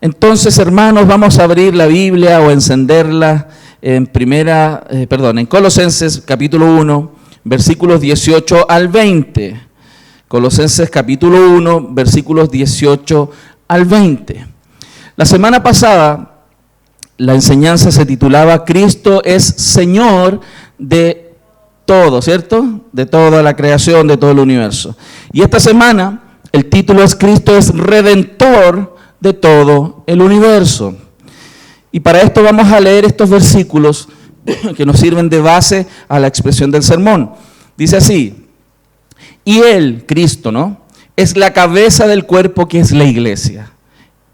Entonces, hermanos, vamos a abrir la Biblia o encenderla en Colosenses capítulo 1, versículos 18 al 20. Colosenses capítulo 1, versículos 18 al 20. La semana pasada la enseñanza se titulaba Cristo es Señor de todo, ¿cierto? De toda la creación, de todo el universo. Y esta semana el título es Cristo es Redentor de todo el universo. Y para esto vamos a leer estos versículos que nos sirven de base a la expresión del sermón. Dice así: y Él, Cristo, ¿no?, es la cabeza del cuerpo, que es la iglesia,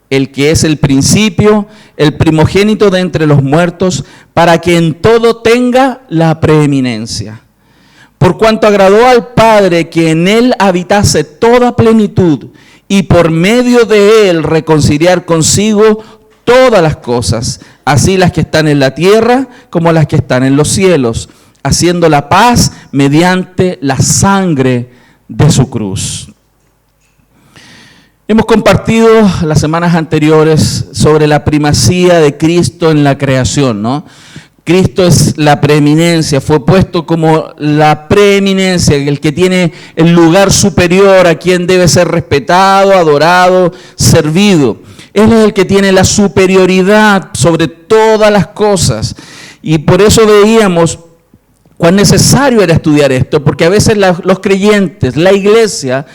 el que es el principio, el primogénito de entre los muertos, para que en todo tenga la preeminencia. Por cuanto agradó al Padre que en Él habitase toda plenitud, y por medio de Él reconciliar consigo todas las cosas, así las que están en la tierra como las que están en los cielos, haciendo la paz mediante la sangre de su cruz. Hemos compartido las semanas anteriores sobre la primacía de Cristo en la creación, ¿no? Cristo es la preeminencia, fue puesto como la preeminencia, el que tiene el lugar superior, a quien debe ser respetado, adorado, servido. Él es el que tiene la superioridad sobre todas las cosas. Y por eso veíamos cuán necesario era estudiar esto, porque a veces los creyentes, la iglesia,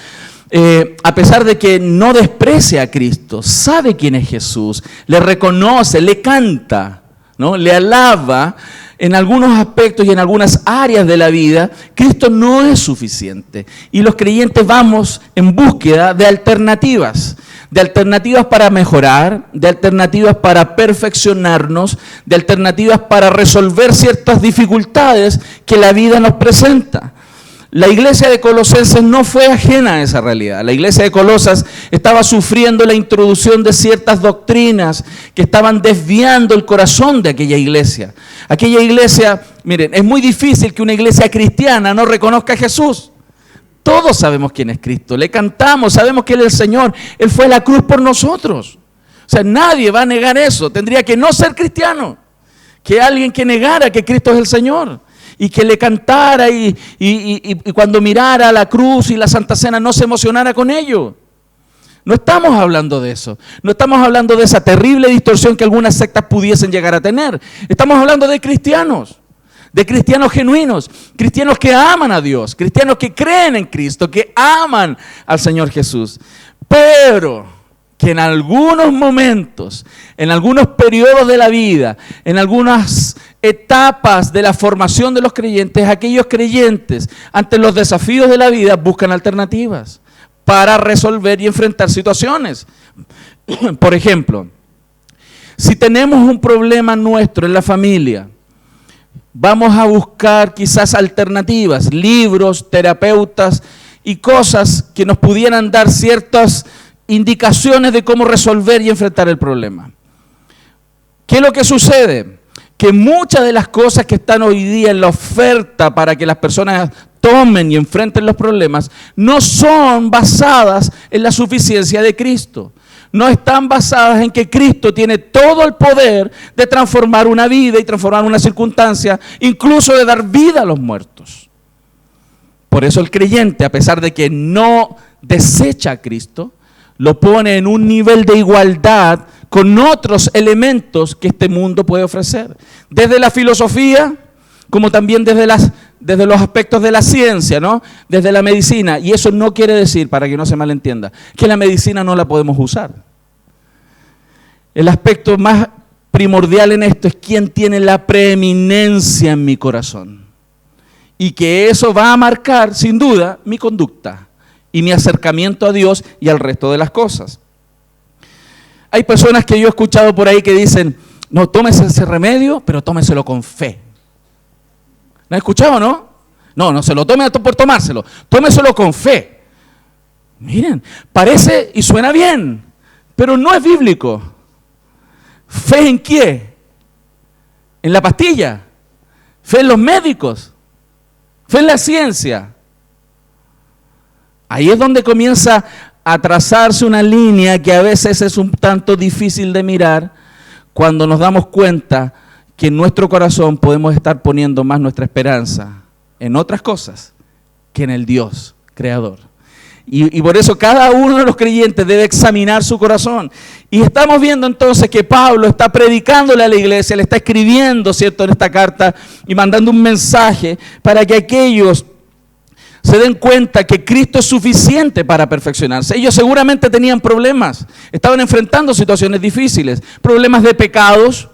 a pesar de que no desprecia a Cristo, sabe quién es Jesús, le reconoce, le canta, ¿no?, le alaba en algunos aspectos y en algunas áreas de la vida, Cristo no es suficiente. Y los creyentes vamos en búsqueda de alternativas para mejorar, de alternativas para perfeccionarnos, de alternativas para resolver ciertas dificultades que la vida nos presenta. La iglesia de Colosenses no fue ajena a esa realidad. La iglesia de Colosas estaba sufriendo la introducción de ciertas doctrinas que estaban desviando el corazón de aquella iglesia. Aquella iglesia, miren, es muy difícil que una iglesia cristiana no reconozca a Jesús. Todos sabemos quién es Cristo, le cantamos, sabemos que Él es el Señor, Él fue a la cruz por nosotros. O sea, nadie va a negar eso, tendría que no ser cristiano, que alguien que negara que Cristo es el Señor. Y que le cantara y cuando mirara la cruz y la Santa Cena no se emocionara con ello. No estamos hablando de eso. No estamos hablando de esa terrible distorsión que algunas sectas pudiesen llegar a tener. Estamos hablando de cristianos genuinos, cristianos que aman a Dios, cristianos que creen en Cristo, que aman al Señor Jesús. Pero que en algunos momentos, en algunos periodos de la vida, en algunas etapas de la formación de los creyentes, aquellos creyentes ante los desafíos de la vida buscan alternativas para resolver y enfrentar situaciones. Por ejemplo, si tenemos un problema nuestro en la familia, vamos a buscar quizás alternativas, libros, terapeutas y cosas que nos pudieran dar ciertas indicaciones de cómo resolver y enfrentar el problema. ¿Qué es lo que sucede? Que muchas de las cosas que están hoy día en la oferta para que las personas tomen y enfrenten los problemas no son basadas en la suficiencia de Cristo. No están basadas en que Cristo tiene todo el poder de transformar una vida y transformar una circunstancia, incluso de dar vida a los muertos. Por eso el creyente, a pesar de que no desecha a Cristo, lo pone en un nivel de igualdad con otros elementos que este mundo puede ofrecer. Desde la filosofía, como también desde los aspectos de la ciencia, ¿no?, desde la medicina. Y eso no quiere decir, para que no se malentienda, que la medicina no la podemos usar. El aspecto más primordial en esto es quién tiene la preeminencia en mi corazón. Y que eso va a marcar, sin duda, mi conducta y mi acercamiento a Dios y al resto de las cosas. Hay personas que yo he escuchado por ahí que dicen, no, tómese ese remedio, pero tómeselo con fe. ¿Lo han escuchado, no? No se lo tome por tomárselo, tómeselo con fe. Miren, parece y suena bien, pero no es bíblico. ¿Fe en qué? ¿En la pastilla? ¿Fe en los médicos? ¿Fe en la ciencia? Ahí es donde comienza a trazarse una línea que a veces es un tanto difícil de mirar cuando nos damos cuenta que en nuestro corazón podemos estar poniendo más nuestra esperanza en otras cosas que en el Dios creador. Y por eso cada uno de los creyentes debe examinar su corazón. Y estamos viendo entonces que Pablo está predicándole a la iglesia, le está escribiendo, ¿cierto?, en esta carta y mandando un mensaje para que aquellos se den cuenta que Cristo es suficiente para perfeccionarse. Ellos seguramente tenían problemas, estaban enfrentando situaciones difíciles, problemas de pecados.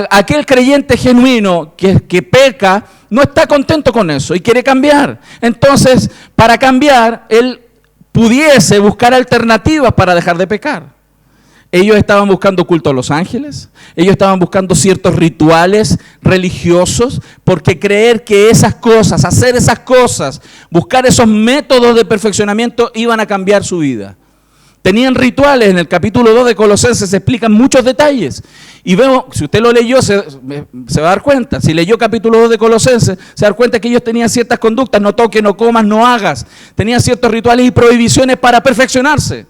Aquel creyente genuino que peca no está contento con eso y quiere cambiar. Entonces, para cambiar, él pudiese buscar alternativas para dejar de pecar. Ellos estaban buscando culto a los ángeles, ellos estaban buscando ciertos rituales religiosos, porque creer que esas cosas, hacer esas cosas, buscar esos métodos de perfeccionamiento iban a cambiar su vida. Tenían rituales, en el capítulo 2 de Colosenses se explican muchos detalles. Y veo, si usted lo leyó, se va a dar cuenta. Si leyó capítulo 2 de Colosenses, se va a dar cuenta que ellos tenían ciertas conductas: no toques, no comas, no hagas. Tenían ciertos rituales y prohibiciones para perfeccionarse.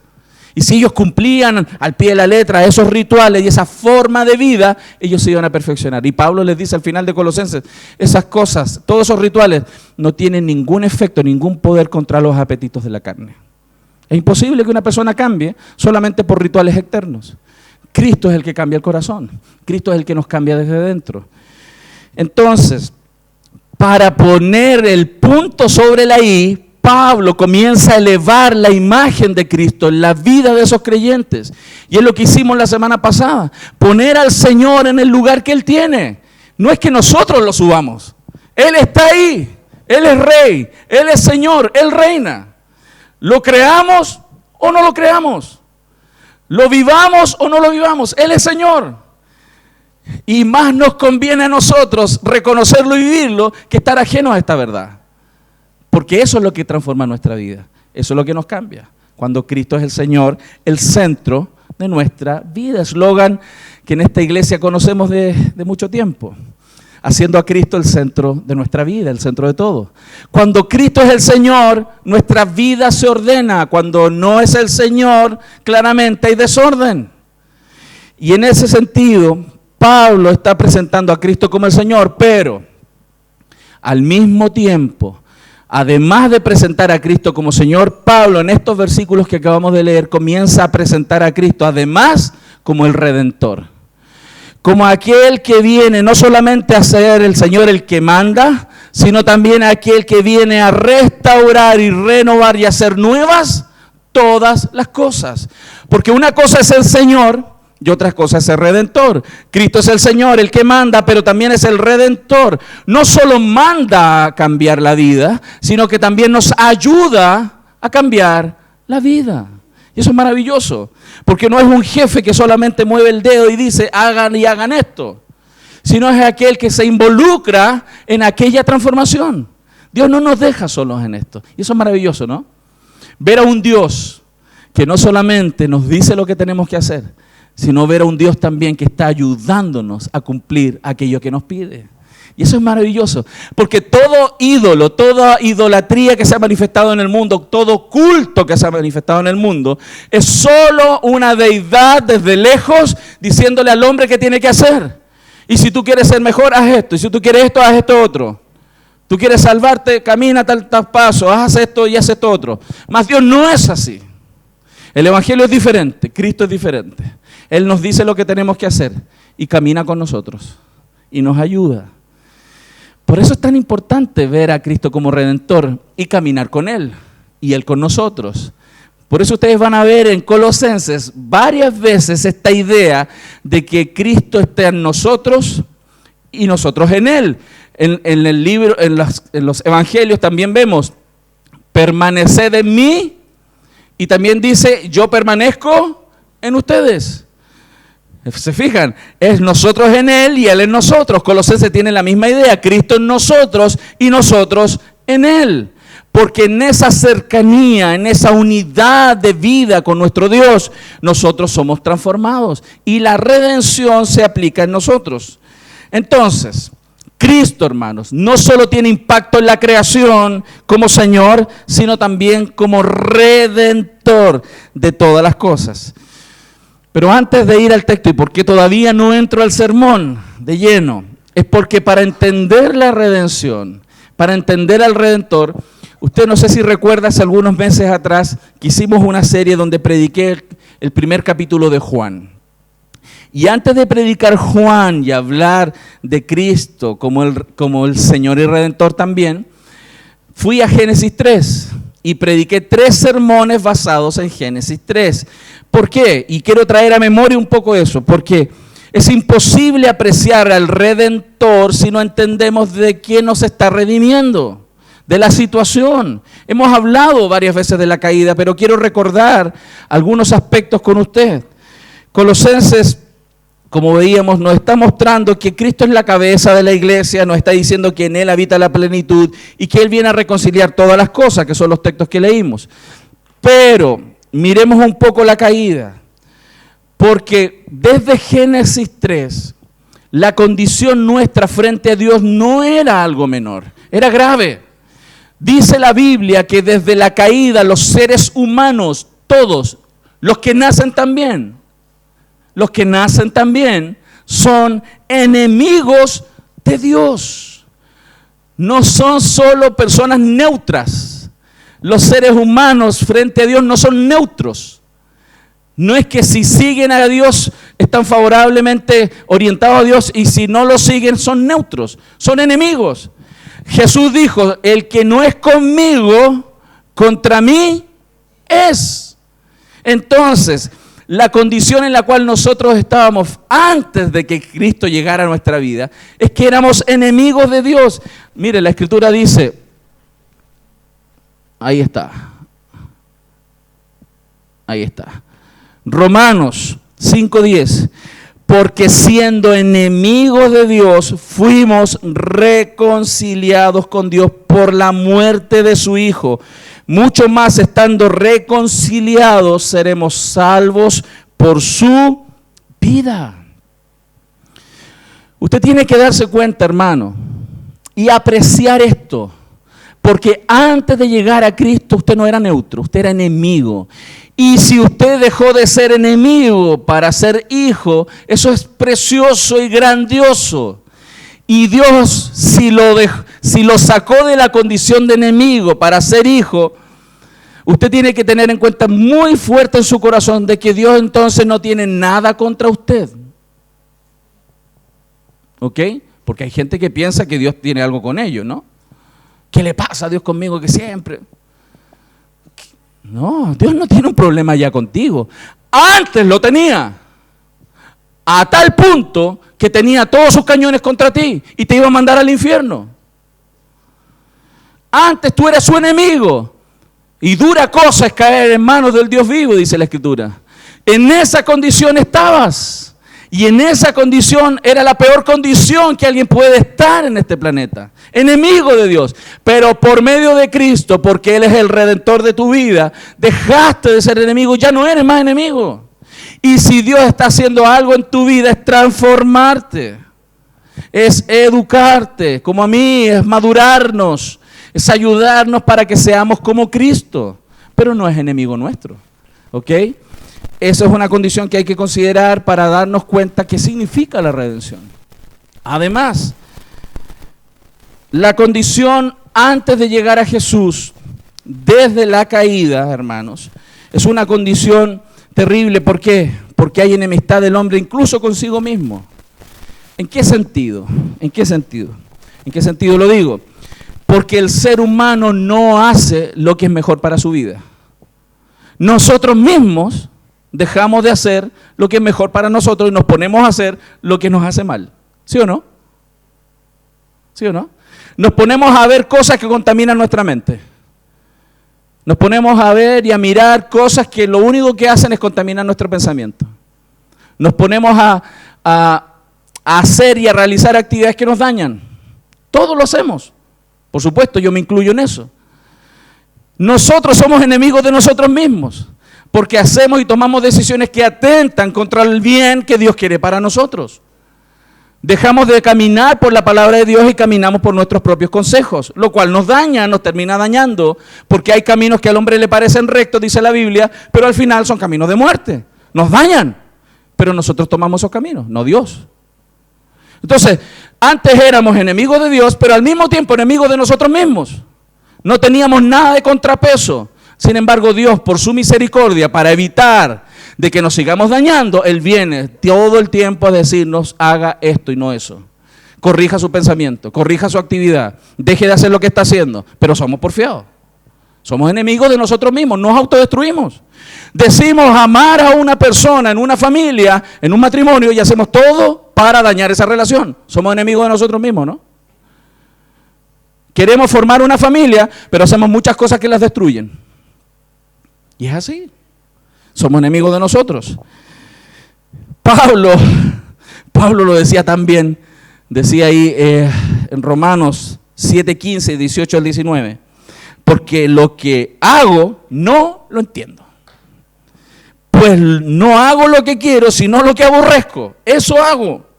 Y si ellos cumplían al pie de la letra esos rituales y esa forma de vida, ellos se iban a perfeccionar. Y Pablo les dice al final de Colosenses, esas cosas, todos esos rituales, no tienen ningún efecto, ningún poder contra los apetitos de la carne. Es imposible que una persona cambie solamente por rituales externos. Cristo es el que cambia el corazón. Cristo es el que nos cambia desde dentro. Entonces, para poner el punto sobre la I, Pablo comienza a elevar la imagen de Cristo en la vida de esos creyentes. Y es lo que hicimos la semana pasada. Poner al Señor en el lugar que Él tiene. No es que nosotros lo subamos. Él está ahí. Él es Rey. Él es Señor. Él reina. ¿Lo creamos o no lo creamos? ¿Lo vivamos o no lo vivamos? Él es Señor. Y más nos conviene a nosotros reconocerlo y vivirlo que estar ajenos a esta verdad. Porque eso es lo que transforma nuestra vida. Eso es lo que nos cambia. Cuando Cristo es el Señor, el centro de nuestra vida. Eslogan que en esta iglesia conocemos de mucho tiempo. Haciendo a Cristo el centro de nuestra vida, el centro de todo. Cuando Cristo es el Señor, nuestra vida se ordena. Cuando no es el Señor, claramente hay desorden. Y en ese sentido, Pablo está presentando a Cristo como el Señor, pero al mismo tiempo, además de presentar a Cristo como Señor, Pablo en estos versículos que acabamos de leer comienza a presentar a Cristo además como el Redentor. Como aquel que viene no solamente a ser el Señor el que manda, sino también aquel que viene a restaurar y renovar y hacer nuevas todas las cosas. Porque una cosa es el Señor y otra cosa es el Redentor. Cristo es el Señor, el que manda, pero también es el Redentor. No solo manda a cambiar la vida, sino que también nos ayuda a cambiar la vida. Y eso es maravilloso, porque no es un jefe que solamente mueve el dedo y dice, hagan y hagan esto, sino es aquel que se involucra en aquella transformación. Dios no nos deja solos en esto. Y eso es maravilloso, ¿no? Ver a un Dios que no solamente nos dice lo que tenemos que hacer, sino ver a un Dios también que está ayudándonos a cumplir aquello que nos pide. Y eso es maravilloso, porque todo ídolo, toda idolatría que se ha manifestado en el mundo, todo culto que se ha manifestado en el mundo, es solo una deidad desde lejos diciéndole al hombre qué tiene que hacer. Y si tú quieres ser mejor, haz esto. Y si tú quieres esto, haz esto otro. Tú quieres salvarte, camina tal paso, haz esto y haz esto otro. Mas Dios no es así. El Evangelio es diferente, Cristo es diferente. Él nos dice lo que tenemos que hacer y camina con nosotros y nos ayuda. Por eso es tan importante ver a Cristo como Redentor y caminar con Él y Él con nosotros. Por eso ustedes van a ver en Colosenses varias veces esta idea de que Cristo está en nosotros y nosotros en Él. En el libro, en los evangelios también vemos, permaneced en mí, y también dice, yo permanezco en ustedes. ¿Se fijan? Es nosotros en Él y Él en nosotros. Colosenses tiene la misma idea, Cristo en nosotros y nosotros en Él. Porque en esa cercanía, en esa unidad de vida con nuestro Dios, nosotros somos transformados y la redención se aplica en nosotros. Entonces, Cristo, hermanos, no solo tiene impacto en la creación como Señor, sino también como Redentor de todas las cosas. Pero antes de ir al texto, y porque todavía no entro al sermón de lleno, es porque para entender la redención, para entender al Redentor, usted no sé si recuerda, hace algunos meses atrás que hicimos una serie donde prediqué el primer capítulo de Juan. Y antes de predicar Juan y hablar de Cristo como el Señor y Redentor también, fui a Génesis 3 y prediqué 3 sermones basados en Génesis 3. ¿Por qué? Y quiero traer a memoria un poco eso, porque es imposible apreciar al Redentor si no entendemos de quién nos está redimiendo, de la situación. Hemos hablado varias veces de la caída, pero quiero recordar algunos aspectos con usted. Colosenses, como veíamos, nos está mostrando que Cristo es la cabeza de la iglesia, nos está diciendo que en Él habita la plenitud y que Él viene a reconciliar todas las cosas, que son los textos que leímos. Pero miremos un poco la caída, porque desde Génesis 3, la condición nuestra frente a Dios no era algo menor, era grave. Dice la Biblia que desde la caída los seres humanos, todos, los que nacen también, son enemigos de Dios. No son solo personas neutras. Los seres humanos frente a Dios no son neutros. No es que si siguen a Dios están favorablemente orientados a Dios y si no lo siguen son neutros, son enemigos. Jesús dijo, el que no es conmigo, contra mí es. Entonces, la condición en la cual nosotros estábamos antes de que Cristo llegara a nuestra vida es que éramos enemigos de Dios. Mire, la Escritura dice, ahí está, Romanos 5:10, porque siendo enemigos de Dios, fuimos reconciliados con Dios por la muerte de su Hijo. Mucho más, estando reconciliados, seremos salvos por su vida. Usted tiene que darse cuenta, hermano, y apreciar esto, porque antes de llegar a Cristo usted no era neutro, usted era enemigo. Y si usted dejó de ser enemigo para ser hijo, eso es precioso y grandioso. Y Dios, si lo sacó de la condición de enemigo para ser hijo, usted tiene que tener en cuenta muy fuerte en su corazón de que Dios entonces no tiene nada contra usted. ¿Ok? Porque hay gente que piensa que Dios tiene algo con ellos, ¿no? ¿Qué le pasa a Dios conmigo que siempre? No, Dios no tiene un problema ya contigo. Antes lo tenía. A tal punto que tenía todos sus cañones contra ti y te iba a mandar al infierno. Antes tú eras su enemigo. Y dura cosa es caer en manos del Dios vivo, dice la Escritura. En esa condición estabas. Y en esa condición era la peor condición que alguien puede estar en este planeta. Enemigo de Dios. Pero por medio de Cristo, porque Él es el Redentor de tu vida, dejaste de ser enemigo, ya no eres más enemigo. Y si Dios está haciendo algo en tu vida, es transformarte. Es educarte, como a mí, es madurarnos. Es ayudarnos para que seamos como Cristo. Pero no es enemigo nuestro. ¿Ok? Esa es una condición que hay que considerar para darnos cuenta qué significa la redención. Además, la condición antes de llegar a Jesús, desde la caída, hermanos, es una condición terrible. ¿Por qué? Porque hay enemistad del hombre incluso consigo mismo. ¿En qué sentido? ¿En qué sentido? ¿En qué sentido lo digo? Porque el ser humano no hace lo que es mejor para su vida. Nosotros mismos dejamos de hacer lo que es mejor para nosotros y nos ponemos a hacer lo que nos hace mal. ¿Sí o no? ¿Sí o no? Nos ponemos a ver cosas que contaminan nuestra mente. Nos ponemos a ver y a mirar cosas que lo único que hacen es contaminar nuestro pensamiento. Nos ponemos a hacer y a realizar actividades que nos dañan. Todos lo hacemos. Por supuesto, yo me incluyo en eso. Nosotros somos enemigos de nosotros mismos. Porque hacemos y tomamos decisiones que atentan contra el bien que Dios quiere para nosotros. Dejamos de caminar por la palabra de Dios y caminamos por nuestros propios consejos, lo cual nos daña, nos termina dañando, porque hay caminos que al hombre le parecen rectos, dice la Biblia, pero al final son caminos de muerte. Nos dañan, pero nosotros tomamos esos caminos, no Dios. Entonces, antes éramos enemigos de Dios, pero al mismo tiempo enemigos de nosotros mismos. No teníamos nada de contrapeso. Sin embargo, Dios, por su misericordia, para evitar de que nos sigamos dañando, Él viene todo el tiempo a decirnos, haga esto y no eso. Corrija su pensamiento, corrija su actividad, deje de hacer lo que está haciendo, pero somos porfiados. Somos enemigos de nosotros mismos, nos autodestruimos. Decimos amar a una persona en una familia, en un matrimonio, y hacemos todo para dañar esa relación. Somos enemigos de nosotros mismos, ¿no? Queremos formar una familia, pero hacemos muchas cosas que las destruyen. Y es así. Somos enemigos de nosotros. Pablo lo decía también, decía ahí en Romanos 7:15, 18 al 19, porque lo que hago no lo entiendo. Pues no hago lo que quiero, sino lo que aborrezco. Eso hago.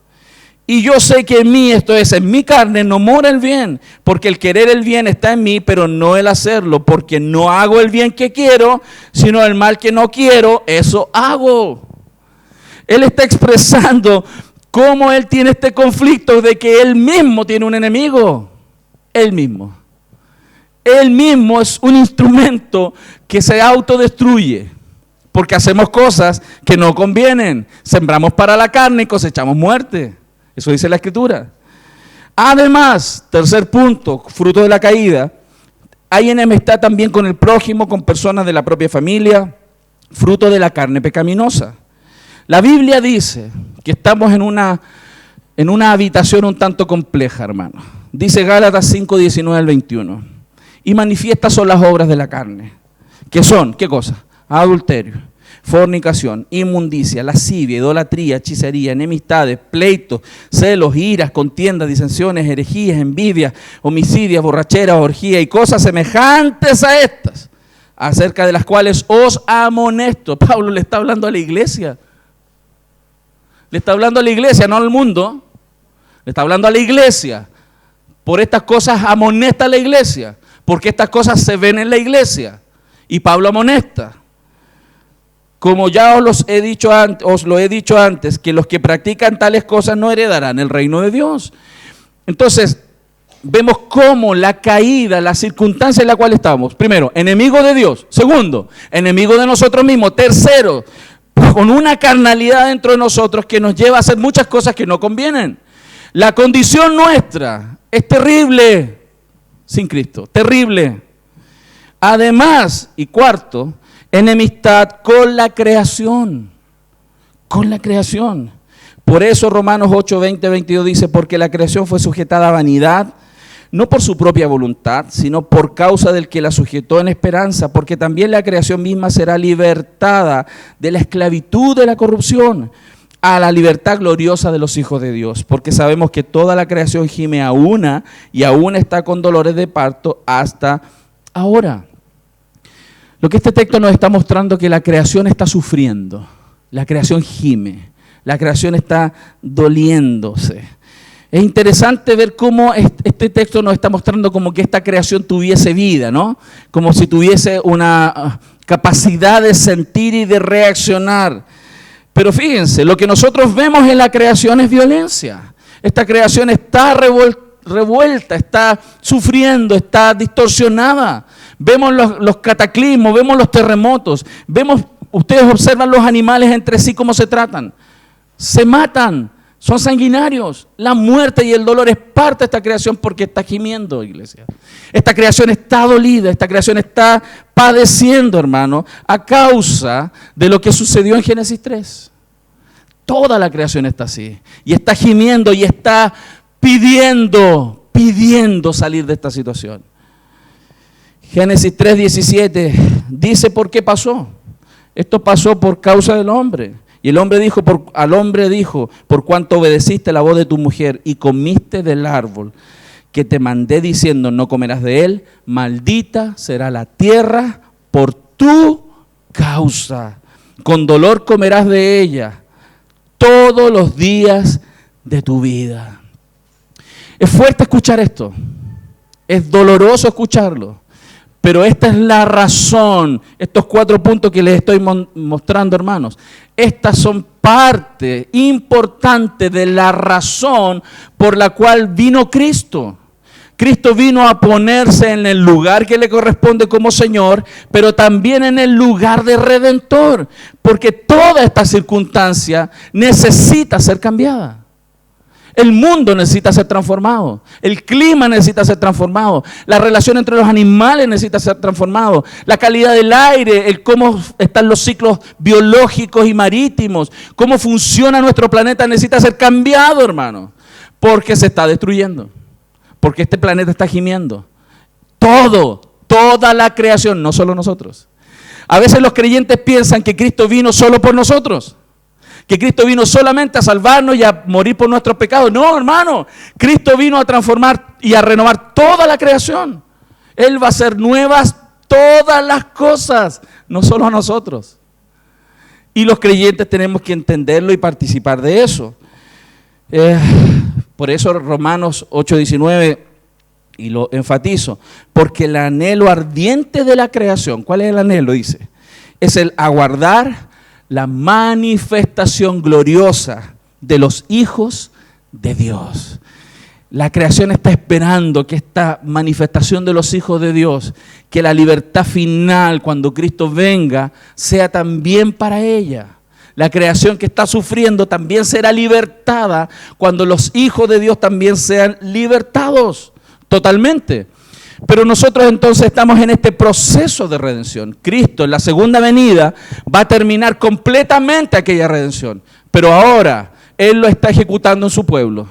Y yo sé que en mí, esto es, en mi carne, no mora el bien, porque el querer el bien está en mí, pero no el hacerlo, porque no hago el bien que quiero, sino el mal que no quiero, eso hago. Él está expresando cómo él tiene este conflicto de que él mismo tiene un enemigo. Él mismo. Él mismo es un instrumento que se autodestruye, porque hacemos cosas que no convienen. Sembramos para la carne y cosechamos muerte. Eso dice la Escritura. Además, tercer punto, fruto de la caída, hay enemistad también con el prójimo, con personas de la propia familia, fruto de la carne pecaminosa. La Biblia dice que estamos en una habitación un tanto compleja, hermano. Dice Gálatas 5, 19 al 21. Y manifiestas son las obras de la carne. ¿Qué son? ¿Qué cosas? Adulterio, fornicación, inmundicia, lascivia, idolatría, hechicería, enemistades, pleitos, celos, iras, contiendas, disensiones, herejías, envidias, homicidios, borracheras, orgías y cosas semejantes a estas, acerca de las cuales os amonesto. Pablo le está hablando a la iglesia. Le está hablando a la iglesia, no al mundo. Le está hablando a la iglesia. Por estas cosas amonesta a la iglesia, porque estas cosas se ven en la iglesia. Y Pablo amonesta. Como ya os lo he dicho antes, que los que practican tales cosas no heredarán el reino de Dios. Entonces, vemos cómo la caída, la circunstancia en la cual estamos, primero, enemigo de Dios. Segundo, enemigo de nosotros mismos. Tercero, con una carnalidad dentro de nosotros que nos lleva a hacer muchas cosas que no convienen. La condición nuestra es terrible sin Cristo, terrible. Además, y cuarto, enemistad con la creación, con la creación. Por eso Romanos 8, 20, 22 dice, porque la creación fue sujetada a vanidad, no por su propia voluntad, sino por causa del que la sujetó en esperanza, porque también la creación misma será libertada de la esclavitud de la corrupción a la libertad gloriosa de los hijos de Dios, porque sabemos que toda la creación gime a una y aún está con dolores de parto hasta ahora. Lo que este texto nos está mostrando es que la creación está sufriendo, la creación gime, la creación está doliéndose. Es interesante ver cómo este texto nos está mostrando como que esta creación tuviese vida, ¿no? Como si tuviese una capacidad de sentir y de reaccionar. Pero fíjense, lo que nosotros vemos en la creación es violencia. Esta creación está revuelta, está sufriendo, está distorsionada. Vemos los cataclismos, vemos los terremotos, ustedes observan los animales entre sí cómo se tratan. Se matan, son sanguinarios. La muerte y el dolor es parte de esta creación porque está gimiendo, iglesia. Esta creación está dolida, esta creación está padeciendo, hermano, a causa de lo que sucedió en Génesis 3. Toda la creación está así. Y está gimiendo y está pidiendo salir de esta situación. Génesis 3:17 dice por qué pasó. Esto pasó por causa del hombre. Y el hombre al hombre dijo, por cuanto obedeciste la voz de tu mujer y comiste del árbol que te mandé diciendo, no comerás de él, maldita será la tierra por tu causa. Con dolor comerás de ella todos los días de tu vida. Es fuerte escuchar esto, es doloroso escucharlo, pero esta es la razón, estos 4 puntos que les estoy mostrando, hermanos, estas son parte importante de la razón por la cual vino Cristo. Cristo vino a ponerse en el lugar que le corresponde como Señor, pero también en el lugar de Redentor, porque toda esta circunstancia necesita ser cambiada. El mundo necesita ser transformado, el clima necesita ser transformado, la relación entre los animales necesita ser transformado, la calidad del aire, el cómo están los ciclos biológicos y marítimos, cómo funciona nuestro planeta necesita ser cambiado, hermano, porque se está destruyendo, porque este planeta está gimiendo. Toda la creación, no solo nosotros. A veces los creyentes piensan que Cristo vino solo por nosotros, que Cristo vino solamente a salvarnos y a morir por nuestros pecados. No, hermano, Cristo vino a transformar y a renovar toda la creación. Él va a hacer nuevas todas las cosas, no solo a nosotros. Y los creyentes tenemos que entenderlo y participar de eso. Por eso Romanos 8:19, y lo enfatizo, porque el anhelo ardiente de la creación, ¿cuál es el anhelo? Dice, es el aguardar la manifestación gloriosa de los hijos de Dios. La creación está esperando que esta manifestación de los hijos de Dios, que la libertad final cuando Cristo venga, sea también para ella. La creación que está sufriendo también será libertada cuando los hijos de Dios también sean libertados totalmente. Pero nosotros entonces estamos en este proceso de redención. Cristo en la segunda venida va a terminar completamente aquella redención. Pero ahora Él lo está ejecutando en su pueblo.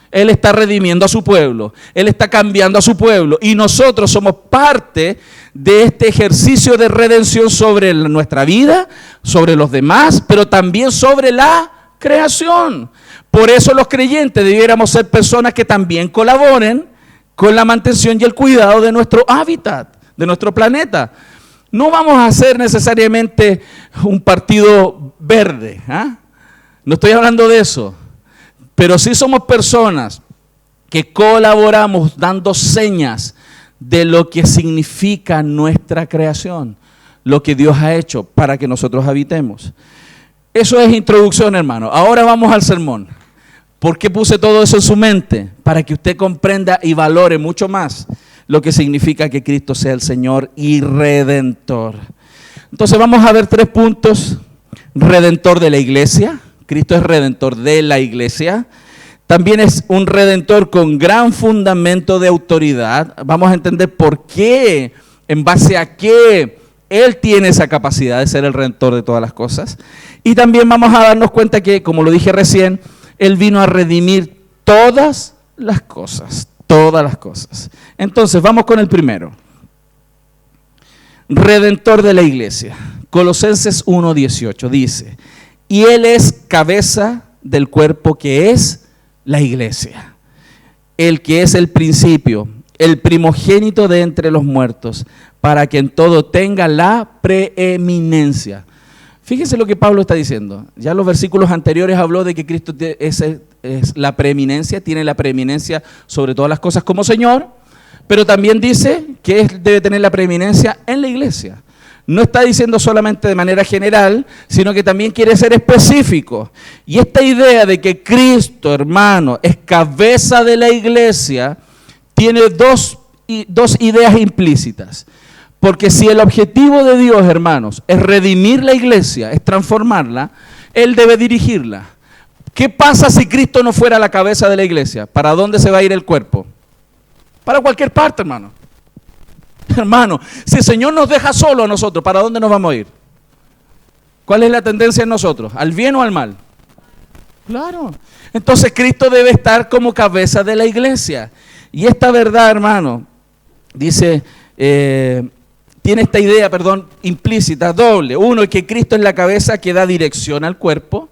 Él está redimiendo a su pueblo. Él está cambiando a su pueblo. Y nosotros somos parte de este ejercicio de redención sobre nuestra vida, sobre los demás, pero también sobre la creación. Por eso los creyentes debiéramos ser personas que también colaboren con la mantención y el cuidado de nuestro hábitat, de nuestro planeta. No vamos a ser necesariamente un partido verde, ¿eh? No estoy hablando de eso, pero sí somos personas que colaboramos dando señas de lo que significa nuestra creación, lo que Dios ha hecho para que nosotros habitemos. Eso es introducción, hermano. Ahora vamos al sermón. ¿Por qué puse todo eso en su mente? Para que usted comprenda y valore mucho más lo que significa que Cristo sea el Señor y Redentor. Entonces vamos a ver 3 puntos. Redentor de la iglesia. Cristo es Redentor de la iglesia. También es un Redentor con gran fundamento de autoridad. Vamos a entender por qué, en base a qué Él tiene esa capacidad de ser el Redentor de todas las cosas. Y también vamos a darnos cuenta que, como lo dije recién, Él vino a redimir todas las cosas, todas las cosas. Entonces, vamos con el primero. Redentor de la iglesia. Colosenses 1:18 dice, y Él es cabeza del cuerpo que es la iglesia, el que es el principio, el primogénito de entre los muertos, para que en todo tenga la preeminencia. Fíjense lo que Pablo está diciendo. Ya en los versículos anteriores habló de que Cristo es la preeminencia, tiene la preeminencia sobre todas las cosas como Señor, pero también dice que Él debe tener la preeminencia en la iglesia. No está diciendo solamente de manera general, sino que también quiere ser específico. Y esta idea de que Cristo, hermano, es cabeza de la iglesia, tiene dos ideas implícitas. Porque si el objetivo de Dios, hermanos, es redimir la iglesia, es transformarla, Él debe dirigirla. ¿Qué pasa si Cristo no fuera la cabeza de la iglesia? ¿Para dónde se va a ir el cuerpo? Para cualquier parte, hermano. Hermano, si el Señor nos deja solo a nosotros, ¿para dónde nos vamos a ir? ¿Cuál es la tendencia en nosotros? ¿Al bien o al mal? Claro. Entonces Cristo debe estar como cabeza de la iglesia. Y esta verdad, hermano, dice... tiene esta idea, implícita, doble. Uno es que Cristo es la cabeza que da dirección al cuerpo.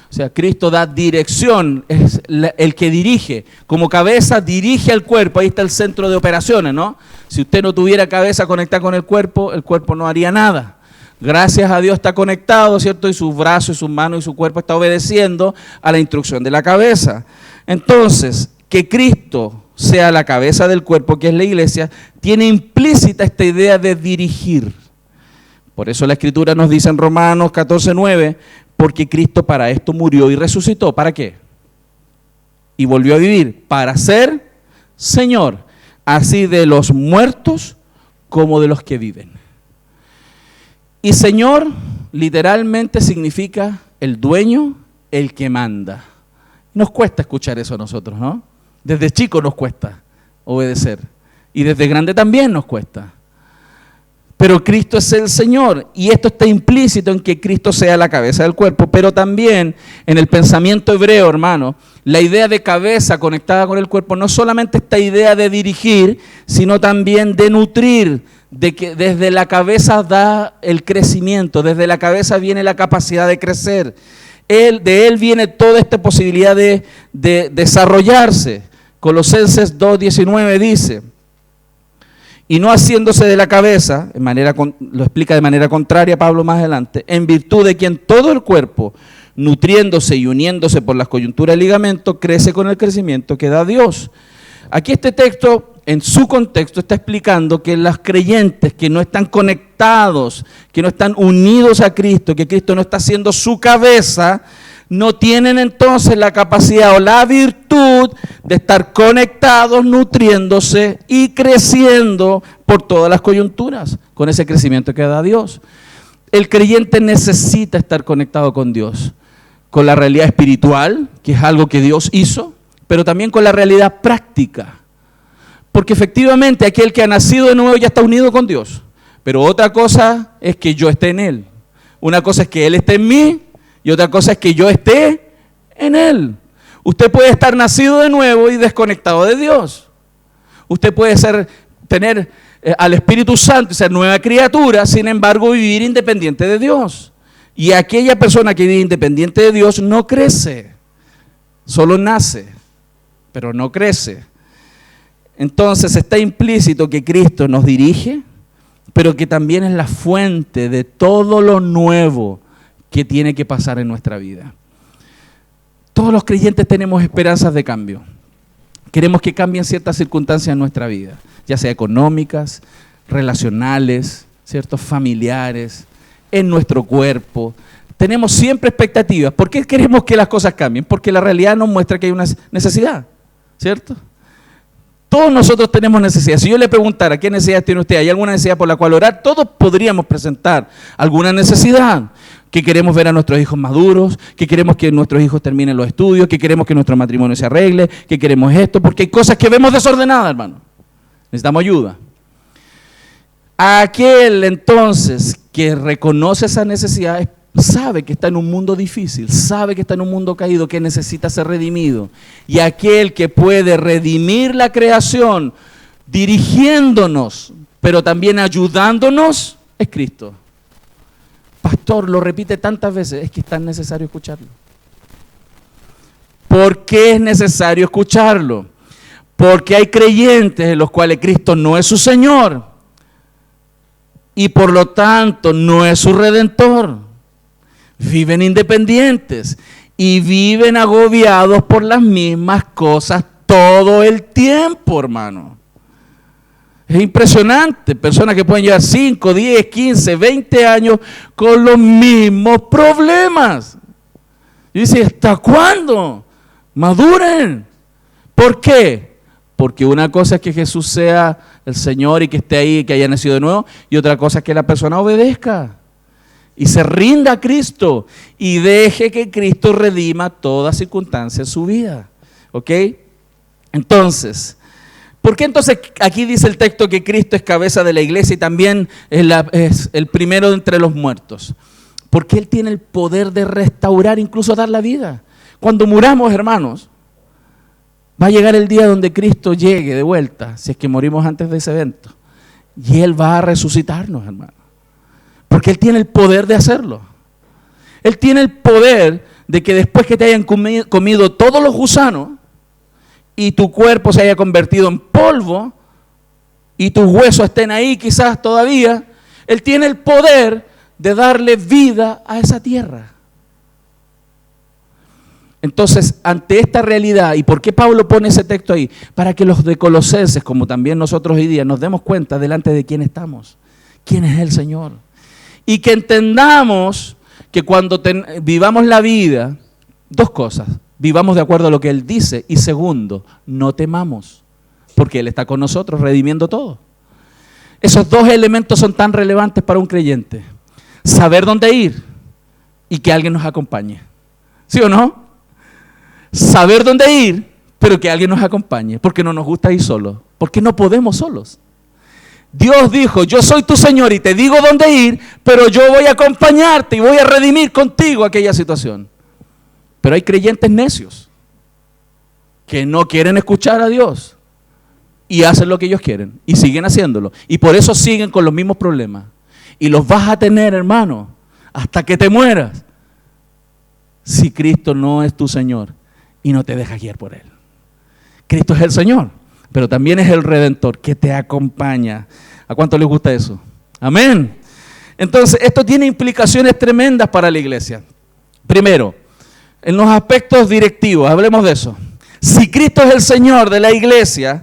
O sea, Cristo da dirección, es el que dirige. Como cabeza dirige al cuerpo, ahí está el centro de operaciones, ¿no? Si usted no tuviera cabeza conectada con el cuerpo no haría nada. gracias a Dios está conectado, ¿cierto? Y sus brazos, y sus manos y su cuerpo está obedeciendo a la instrucción de la cabeza. Entonces, que Cristo sea la cabeza del cuerpo, que es la iglesia, tiene implícita esta idea de dirigir. Por eso la Escritura nos dice en Romanos 14:9, porque Cristo para esto murió y resucitó. ¿Para qué? Y volvió a vivir, para ser Señor, así de los muertos como de los que viven. Y Señor literalmente significa el dueño, el que manda. Nos cuesta escuchar eso a nosotros, ¿no? Desde chico nos cuesta obedecer. Y desde grande también nos cuesta. Pero Cristo es el Señor. Y esto está implícito en que Cristo sea la cabeza del cuerpo. Pero también en el pensamiento hebreo, hermano, la idea de cabeza conectada con el cuerpo no solamente esta idea de dirigir, sino también de nutrir, de que desde la cabeza da el crecimiento, desde la cabeza viene la capacidad de crecer. De él viene toda esta posibilidad de desarrollarse. Colosenses 2:19 dice, y no haciéndose de la cabeza, lo explica de manera contraria Pablo más adelante, en virtud de quien todo el cuerpo, nutriéndose y uniéndose por las coyunturas del ligamento, crece con el crecimiento que da Dios. Aquí este texto, en su contexto, está explicando que los creyentes que no están conectados, que no están unidos a Cristo, que Cristo no está siendo su cabeza, no tienen entonces la capacidad o la virtud de estar conectados, nutriéndose y creciendo por todas las coyunturas, con ese crecimiento que da Dios. El creyente necesita estar conectado con Dios, con la realidad espiritual, que es algo que Dios hizo, pero también con la realidad práctica. Porque efectivamente aquel que ha nacido de nuevo ya está unido con Dios. Pero otra cosa es que yo esté en Él. Una cosa es que Él esté en mí y otra cosa es que yo esté en Él. Usted puede estar nacido de nuevo y desconectado de Dios. Usted puede tener al Espíritu Santo y ser nueva criatura, sin embargo vivir independiente de Dios. Y aquella persona que vive independiente de Dios no crece, solo nace, pero no crece. Entonces está implícito que Cristo nos dirige, pero que también es la fuente de todo lo nuevo que tiene que pasar en nuestra vida. Todos los creyentes tenemos esperanzas de cambio. Queremos que cambien ciertas circunstancias en nuestra vida, ya sea económicas, relacionales, ciertos familiares, en nuestro cuerpo. Tenemos siempre expectativas. ¿Por qué queremos que las cosas cambien? Porque la realidad nos muestra que hay una necesidad, ¿cierto? Todos nosotros tenemos necesidad. Si yo le preguntara, ¿qué necesidad tiene usted? ¿Hay alguna necesidad por la cual orar? Todos podríamos presentar alguna necesidad. Que queremos ver a nuestros hijos maduros, que queremos que nuestros hijos terminen los estudios, que queremos que nuestro matrimonio se arregle, que queremos esto, porque hay cosas que vemos desordenadas, hermano. Necesitamos ayuda. Aquel entonces que reconoce esa necesidad sabe que está en un mundo difícil, sabe que está en un mundo caído, que necesita ser redimido. Y aquel que puede redimir la creación, dirigiéndonos, pero también ayudándonos, es Cristo. Pastor, lo repite tantas veces, es que es tan necesario escucharlo. ¿Por qué es necesario escucharlo? Porque hay creyentes en los cuales Cristo no es su Señor y por lo tanto no es su Redentor. Viven independientes y viven agobiados por las mismas cosas todo el tiempo, hermano. Es impresionante, personas que pueden llevar 5, 10, 15, 20 años con los mismos problemas. Y dice, ¿hasta cuándo? Maduren. ¿Por qué? Porque una cosa es que Jesús sea el Señor y que esté ahí, que haya nacido de nuevo, y otra cosa es que la persona obedezca y se rinda a Cristo y deje que Cristo redima toda circunstancia en su vida. ¿Ok? Entonces, ¿por qué entonces aquí dice el texto que Cristo es cabeza de la iglesia y también es el primero entre los muertos? Porque Él tiene el poder de restaurar, incluso dar la vida. Cuando muramos, hermanos, va a llegar el día donde Cristo llegue de vuelta, si es que morimos antes de ese evento. Y Él va a resucitarnos, hermanos. Porque Él tiene el poder de hacerlo. Él tiene el poder de que después que te hayan comido todos los gusanos, y tu cuerpo se haya convertido en polvo y tus huesos estén ahí quizás todavía, Él tiene el poder de darle vida a esa tierra. Entonces, ante esta realidad, ¿y por qué Pablo pone ese texto ahí? Para que los de Colosenses, como también nosotros hoy día, nos demos cuenta delante de quién estamos, quién es el Señor. Y que entendamos que cuando vivamos la vida, dos cosas: vivamos de acuerdo a lo que Él dice, y segundo, no temamos, porque Él está con nosotros redimiendo todo. Esos dos elementos son tan relevantes para un creyente: saber dónde ir y que alguien nos acompañe. ¿Sí o no? Saber dónde ir, pero que alguien nos acompañe, porque no nos gusta ir solos, porque no podemos solos. Dios dijo: yo soy tu Señor y te digo dónde ir, pero yo voy a acompañarte y voy a redimir contigo aquella situación. Pero hay creyentes necios que no quieren escuchar a Dios y hacen lo que ellos quieren y siguen haciéndolo, y por eso siguen con los mismos problemas, y los vas a tener, hermano, hasta que te mueras, si Cristo no es tu Señor y no te dejas guiar por Él. Cristo es el Señor, pero también es el Redentor que te acompaña. ¿A cuánto les gusta eso? Amén. Entonces, esto tiene implicaciones tremendas para la iglesia. Primero, en los aspectos directivos, hablemos de eso. Si Cristo es el Señor de la iglesia,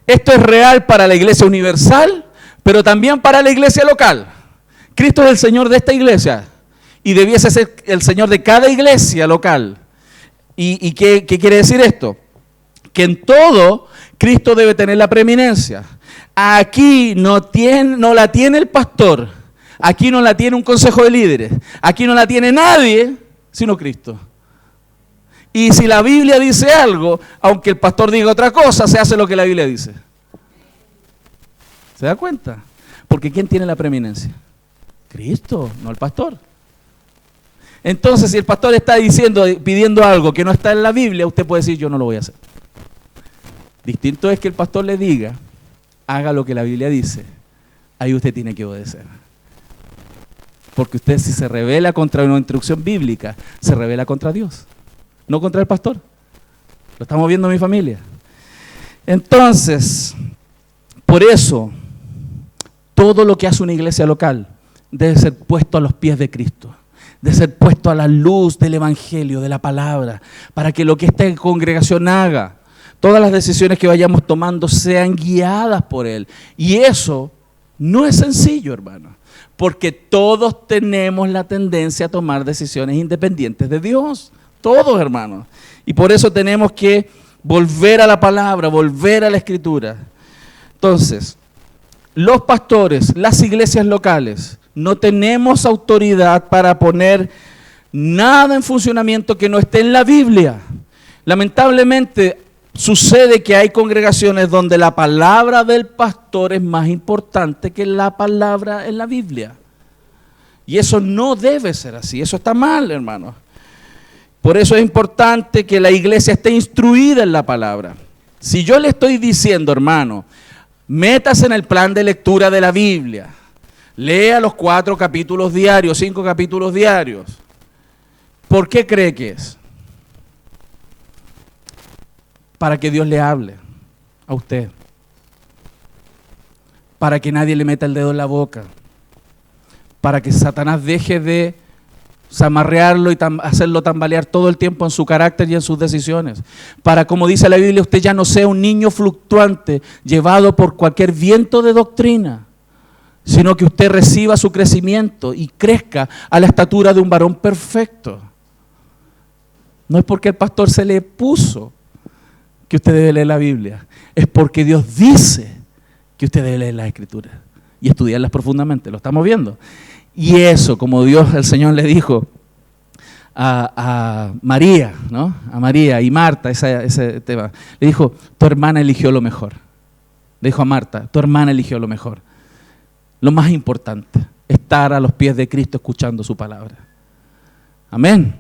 esto es real para la iglesia universal, pero también para la iglesia local. Cristo es el Señor de esta iglesia y debiese ser el Señor de cada iglesia local. ¿Y qué quiere decir esto? Que en todo Cristo debe tener la preeminencia. Aquí no la tiene el pastor, aquí no la tiene un consejo de líderes, aquí no la tiene nadie sino Cristo. Y si la Biblia dice algo, aunque el pastor diga otra cosa, se hace lo que la Biblia dice. ¿Se da cuenta? Porque ¿quién tiene la preeminencia? Cristo, no el pastor. Entonces, si el pastor está pidiendo algo que no está en la Biblia, usted puede decir: yo no lo voy a hacer. Distinto es que el pastor le diga: haga lo que la Biblia dice. Ahí usted tiene que obedecer. Porque usted, si se rebela contra una instrucción bíblica, se rebela contra Dios, no contra el pastor. Lo estamos viendo en mi familia. Entonces, por eso, todo lo que hace una iglesia local debe ser puesto a los pies de Cristo, debe ser puesto a la luz del Evangelio, de la palabra, para que lo que esta congregación haga, todas las decisiones que vayamos tomando sean guiadas por Él. Y eso no es sencillo, hermano, porque todos tenemos la tendencia a tomar decisiones independientes de Dios. Todos, hermanos. Y por eso tenemos que volver a la palabra, volver a la Escritura. Entonces, los pastores, las iglesias locales, no tenemos autoridad para poner nada en funcionamiento que no esté en la Biblia. Lamentablemente, sucede que hay congregaciones donde la palabra del pastor es más importante que la palabra en la Biblia. Y eso no debe ser así, eso está mal, hermanos. Por eso es importante que la iglesia esté instruida en la palabra. Si yo le estoy diciendo, hermano, métase en el plan de lectura de la Biblia, lea los 4 capítulos diarios, 5 capítulos diarios, ¿por qué cree que es? Para que Dios le hable a usted, para que nadie le meta el dedo en la boca, para que Satanás deje de zamarrearlo y hacerlo tambalear todo el tiempo en su carácter y en sus decisiones, para, como dice la Biblia, usted ya no sea un niño fluctuante llevado por cualquier viento de doctrina, sino que usted reciba su crecimiento y crezca a la estatura de un varón perfecto. No es porque el pastor se le puso que usted debe leer la Biblia, es porque Dios dice que usted debe leer las Escrituras y estudiarlas profundamente. Lo estamos viendo. Y eso, como Dios, el Señor le dijo a María, ¿no? A María y Marta, ese tema, le dijo: tu hermana eligió lo mejor. Le dijo a Marta: tu hermana eligió lo mejor. Lo más importante, estar a los pies de Cristo escuchando su palabra. Amén.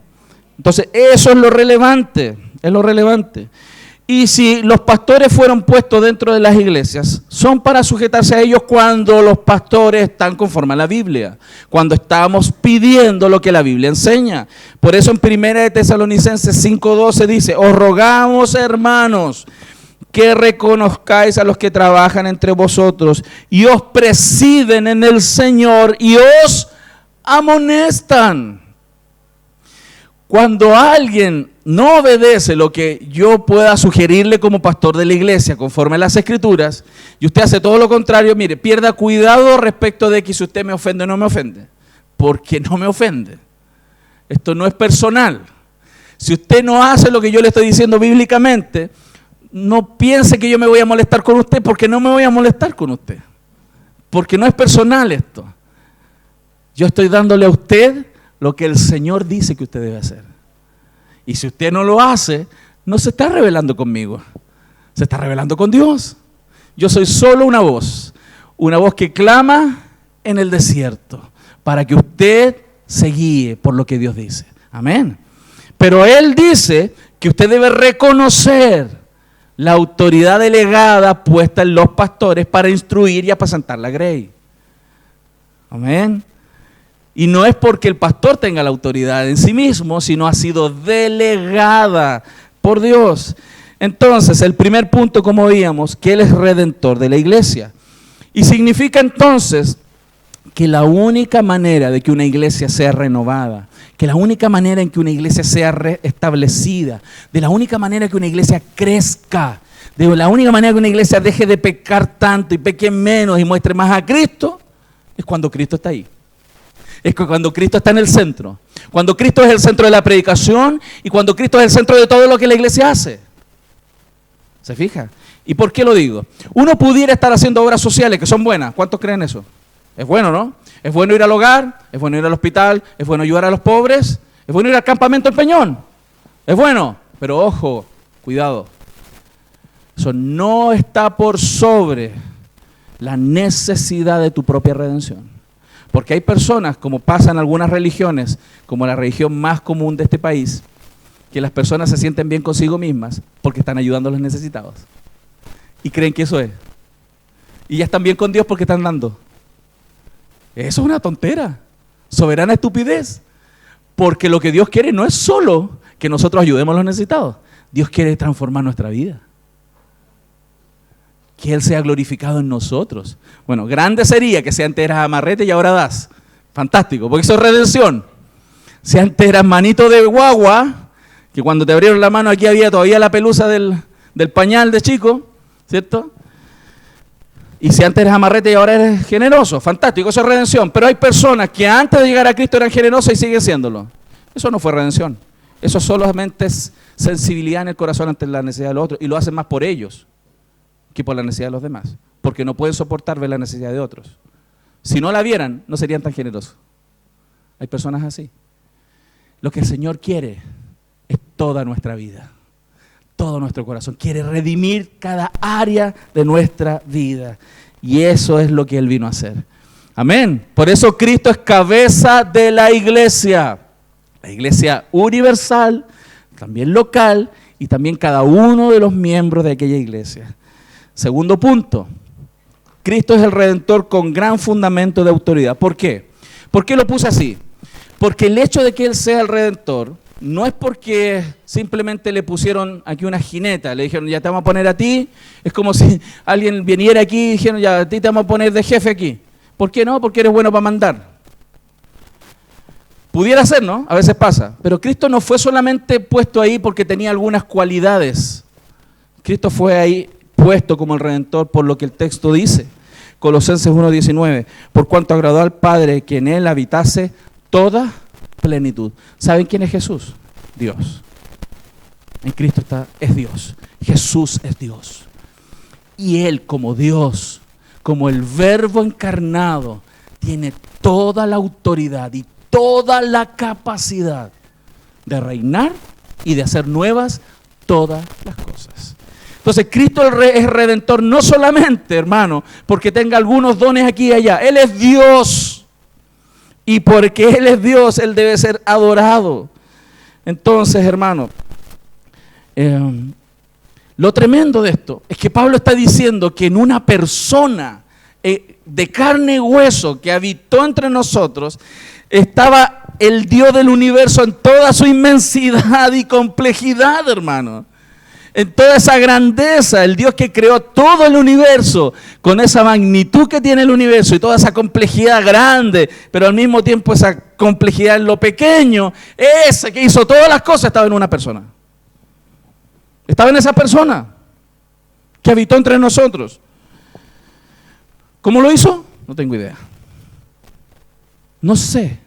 Entonces, eso es lo relevante, es lo relevante. Y si los pastores fueron puestos dentro de las iglesias, son para sujetarse a ellos cuando los pastores están conforme a la Biblia, cuando estamos pidiendo lo que la Biblia enseña. Por eso en 1 Tesalonicenses 5:12 dice: os rogamos, hermanos, que reconozcáis a los que trabajan entre vosotros y os presiden en el Señor y os amonestan. Cuando alguien no obedece lo que yo pueda sugerirle como pastor de la iglesia conforme a las Escrituras, y usted hace todo lo contrario, mire, pierda cuidado respecto de que si usted me ofende o no me ofende, porque no me ofende. Esto no es personal. Si usted no hace lo que yo le estoy diciendo bíblicamente, no piense que yo me voy a molestar con usted, porque no me voy a molestar con usted. Porque no es personal esto. Yo estoy dándole a usted lo que el Señor dice que usted debe hacer. Y si usted no lo hace, no se está rebelando conmigo, se está rebelando con Dios. Yo soy solo una voz que clama en el desierto, para que usted se guíe por lo que Dios dice. Amén. Pero Él dice que usted debe reconocer la autoridad delegada puesta en los pastores para instruir y apacentar la grey. Amén. Y no es porque el pastor tenga la autoridad en sí mismo, sino ha sido delegada por Dios. Entonces, el primer punto, como veíamos, que Él es redentor de la iglesia. Y significa entonces que la única manera de que una iglesia sea renovada, que la única manera en que una iglesia sea restablecida, de la única manera que una iglesia crezca, de la única manera que una iglesia deje de pecar tanto y peque menos y muestre más a Cristo, es cuando Cristo está ahí. Es que cuando Cristo está en el centro, cuando Cristo es el centro de la predicación y cuando Cristo es el centro de todo lo que la iglesia hace. ¿Se fija? ¿Y por qué lo digo? Uno pudiera estar haciendo obras sociales que son buenas. ¿Cuántos creen eso? Es bueno, ¿no? Es bueno ir al hogar, es bueno ir al hospital, es bueno ayudar a los pobres, es bueno ir al campamento El Peñón. Es bueno, pero ojo, cuidado. Eso no está por sobre la necesidad de tu propia redención. Porque hay personas, como pasa en algunas religiones, como la religión más común de este país, que las personas se sienten bien consigo mismas porque están ayudando a los necesitados. Y creen que eso es. Y ya están bien con Dios porque están dando. Eso es una tontera, soberana estupidez. Porque lo que Dios quiere no es solo que nosotros ayudemos a los necesitados. Dios quiere transformar nuestra vida. Que Él sea glorificado en nosotros. Bueno, grande sería que si antes eras amarrete y ahora das. Fantástico, porque eso es redención. Si antes eras manito de guagua, que cuando te abrieron la mano aquí había todavía la pelusa del pañal de chico, ¿cierto? Y si antes eres amarrete y ahora eres generoso, fantástico, eso es redención. Pero hay personas que antes de llegar a Cristo eran generosas y siguen siéndolo. Eso no fue redención. Eso solamente es sensibilidad en el corazón ante la necesidad de los otros. Y lo hacen más por ellos que por la necesidad de los demás, porque no pueden soportar ver la necesidad de otros. Si no la vieran, no serían tan generosos. Hay personas así. Lo que el Señor quiere es toda nuestra vida, todo nuestro corazón. Quiere redimir cada área de nuestra vida. Y eso es lo que Él vino a hacer. Amén. Por eso Cristo es cabeza de la iglesia universal, también local, y también cada uno de los miembros de aquella iglesia. Segundo punto, Cristo es el Redentor con gran fundamento de autoridad. ¿Por qué? ¿Por qué lo puse así? Porque el hecho de que Él sea el Redentor no es porque simplemente le pusieron aquí una jineta, le dijeron ya te vamos a poner a ti, es como si alguien viniera aquí y dijeron ya a ti te vamos a poner de jefe aquí. ¿Por qué no? Porque eres bueno para mandar. Pudiera ser, ¿no? A veces pasa. Pero Cristo no fue solamente puesto ahí porque tenía algunas cualidades. Cristo fue ahí puesto como el Redentor por lo que el texto dice. Colosenses 1:19. Por cuanto agradó al Padre que en Él habitase toda plenitud. ¿Saben quién es Jesús? Dios. En Cristo es Dios. Jesús es Dios. Y Él como Dios, como el Verbo encarnado, tiene toda la autoridad y toda la capacidad de reinar y de hacer nuevas todas las cosas. Entonces Cristo es Redentor no solamente, hermano, porque tenga algunos dones aquí y allá. Él es Dios. Y porque Él es Dios, Él debe ser adorado. Entonces, hermano, lo tremendo de esto es que Pablo está diciendo que en una persona de carne y hueso que habitó entre nosotros, estaba el Dios del universo en toda su inmensidad y complejidad, hermano. en toda esa grandeza, el Dios que creó todo el universo, con esa magnitud que tiene el universo y toda esa complejidad grande, pero al mismo tiempo esa complejidad en lo pequeño, ese que hizo todas las cosas estaba en una persona. Estaba en esa persona que habitó entre nosotros. ¿Cómo lo hizo? No tengo idea. No sé.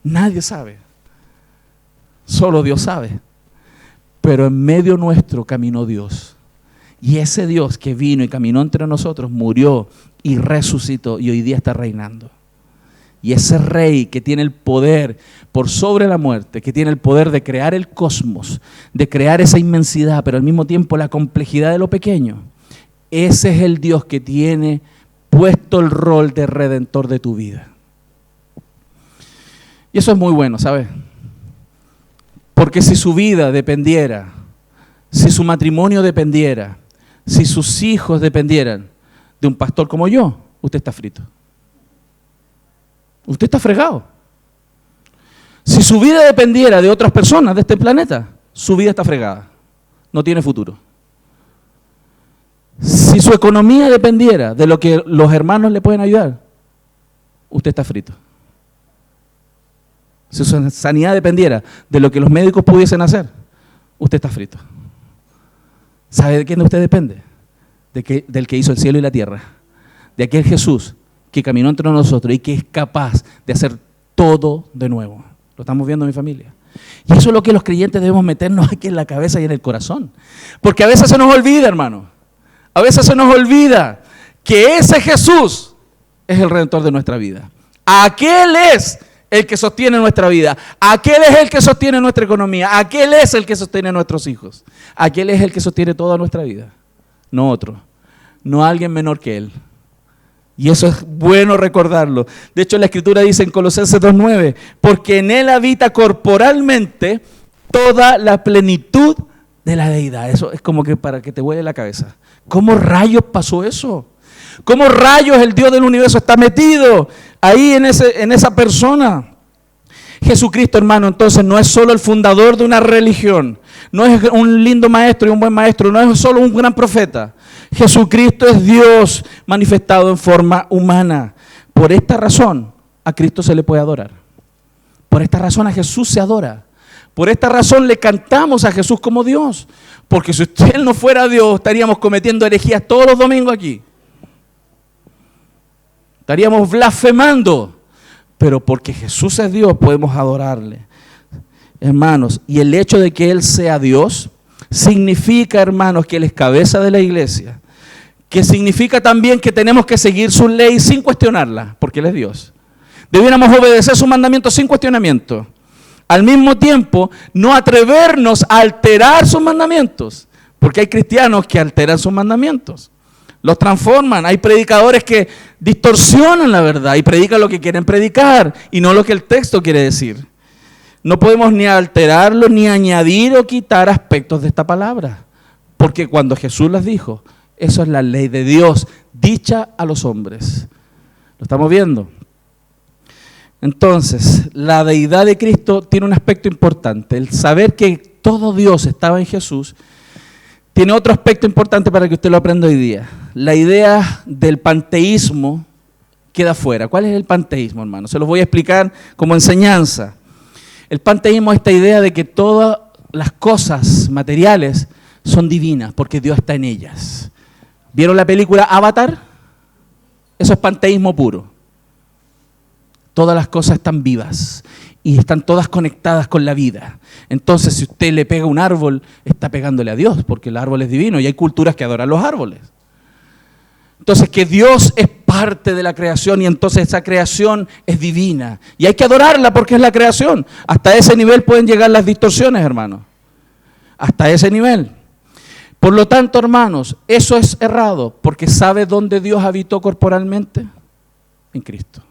Nadie sabe. Solo Dios sabe. Pero en medio nuestro caminó Dios. Y ese Dios que vino y caminó entre nosotros murió y resucitó y hoy día está reinando. Y ese rey que tiene el poder por sobre la muerte, que tiene el poder de crear el cosmos, de crear esa inmensidad, pero al mismo tiempo la complejidad de lo pequeño, ese es el Dios que tiene puesto el rol de redentor de tu vida. Y eso es muy bueno, ¿sabes? Porque si su vida dependiera, si su matrimonio dependiera, si sus hijos dependieran de un pastor como yo, usted está frito. Usted está fregado. Si su vida dependiera de otras personas de este planeta, su vida está fregada. No tiene futuro. Si su economía dependiera de lo que los hermanos le pueden ayudar, usted está frito. Si su sanidad dependiera de lo que los médicos pudiesen hacer, usted está frito. ¿Sabe de quién usted depende? Del que hizo el cielo y la tierra. De aquel Jesús que caminó entre nosotros y que es capaz de hacer todo de nuevo. Lo estamos viendo en mi familia. Y eso es lo que los creyentes debemos meternos aquí en la cabeza y en el corazón. Porque a veces se nos olvida, hermano. A veces se nos olvida que ese Jesús es el redentor de nuestra vida. Aquel es el que sostiene nuestra vida. Aquel es el que sostiene nuestra economía. Aquel es el que sostiene a nuestros hijos. Aquel es el que sostiene toda nuestra vida. No otro. No alguien menor que Él. Y eso es bueno recordarlo. De hecho, la Escritura dice en Colosenses 2:9, porque en Él habita corporalmente toda la plenitud de la deidad. Eso es como que para que te vuele la cabeza. ¿Cómo rayos pasó eso? ¿Cómo rayos el Dios del universo está metido ahí en esa persona? Jesucristo, hermano, entonces no es solo el fundador de una religión, no es un lindo maestro y un buen maestro, no es solo un gran profeta. Jesucristo es Dios manifestado en forma humana. Por esta razón a Cristo se le puede adorar. Por esta razón a Jesús se adora. Por esta razón le cantamos a Jesús como Dios. Porque si Él no fuera Dios, estaríamos cometiendo herejías todos los domingos aquí. Estaríamos blasfemando. Pero porque Jesús es Dios, podemos adorarle. Hermanos, y el hecho de que Él sea Dios significa, hermanos, que Él es cabeza de la iglesia. Que significa también que tenemos que seguir su ley sin cuestionarla, porque Él es Dios. Debiéramos obedecer sus mandamientos sin cuestionamiento. Al mismo tiempo, no atrevernos a alterar sus mandamientos, porque hay cristianos que alteran sus mandamientos. Los transforman. Hay predicadores que distorsionan la verdad y predican lo que quieren predicar y no lo que el texto quiere decir. No podemos ni alterarlo, ni añadir o quitar aspectos de esta palabra. Porque cuando Jesús les dijo, eso es la ley de Dios, dicha a los hombres. ¿Lo estamos viendo? Entonces, la deidad de Cristo tiene un aspecto importante. El saber que todo Dios estaba en Jesús tiene otro aspecto importante para que usted lo aprenda hoy día. La idea del panteísmo queda fuera. ¿Cuál es el panteísmo, hermano? Se los voy a explicar como enseñanza. El panteísmo es esta idea de que todas las cosas materiales son divinas porque Dios está en ellas. ¿Vieron la película Avatar? Eso es panteísmo puro. Todas las cosas están vivas y están todas conectadas con la vida. Entonces, si usted le pega a un árbol, está pegándole a Dios, porque el árbol es divino y hay culturas que adoran los árboles. Entonces, que Dios es parte de la creación y entonces esa creación es divina. Y hay que adorarla porque es la creación. Hasta ese nivel pueden llegar las distorsiones, hermanos. Hasta ese nivel. Por lo tanto, hermanos, eso es errado, porque ¿sabe dónde Dios habitó corporalmente? En Cristo.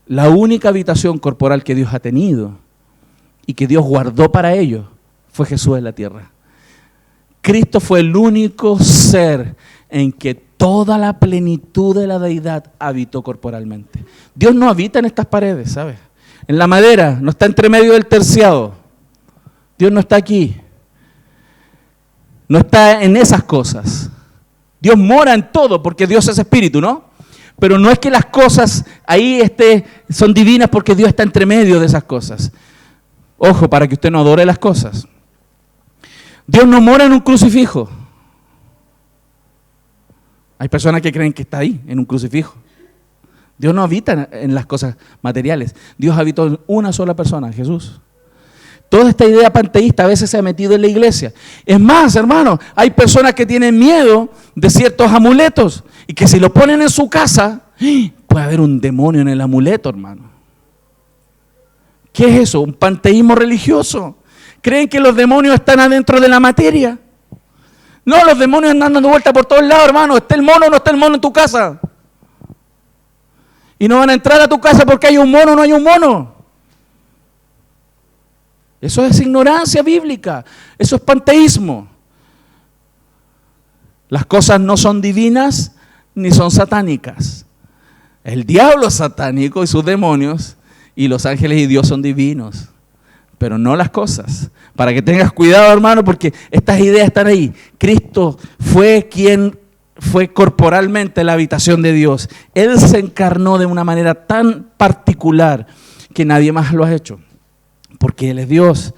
La única habitación corporal que Dios ha tenido y que Dios guardó para ellos fue Jesús en la tierra. Cristo fue el único ser en que toda la plenitud de la deidad habitó corporalmente. Dios no habita en estas paredes, ¿sabes? En la madera, no está entre medio del terciado. Dios no está aquí. no está en esas cosas. Dios mora en todo porque Dios es espíritu, ¿no? Pero no es que las cosas ahí son divinas porque Dios está entre medio de esas cosas. Ojo, para que usted no adore las cosas. Dios no mora en un crucifijo. Hay personas que creen que está ahí, en un crucifijo. Dios no habita en las cosas materiales. Dios habitó en una sola persona, Jesús. Toda esta idea panteísta a veces se ha metido en la iglesia. Es más, hermano, hay personas que tienen miedo de ciertos amuletos y que si lo ponen en su casa, puede haber un demonio en el amuleto, hermano. ¿Qué es eso? Un panteísmo religioso. ¿Creen que los demonios están adentro de la materia? No, los demonios andan dando vuelta por todos lados, hermano. ¿Está el mono o no está el mono en tu casa? Y no van a entrar a tu casa porque hay un mono o no hay un mono. Eso es ignorancia bíblica. Eso es panteísmo. Las cosas no son divinas ni son satánicas. El diablo es satánico y sus demonios, y los ángeles y Dios son divinos. Pero no las cosas. Para que tengas cuidado, hermano, porque estas ideas están ahí. Cristo fue quien fue corporalmente la habitación de Dios. Él se encarnó de una manera tan particular que nadie más lo ha hecho. Porque Él es Dios.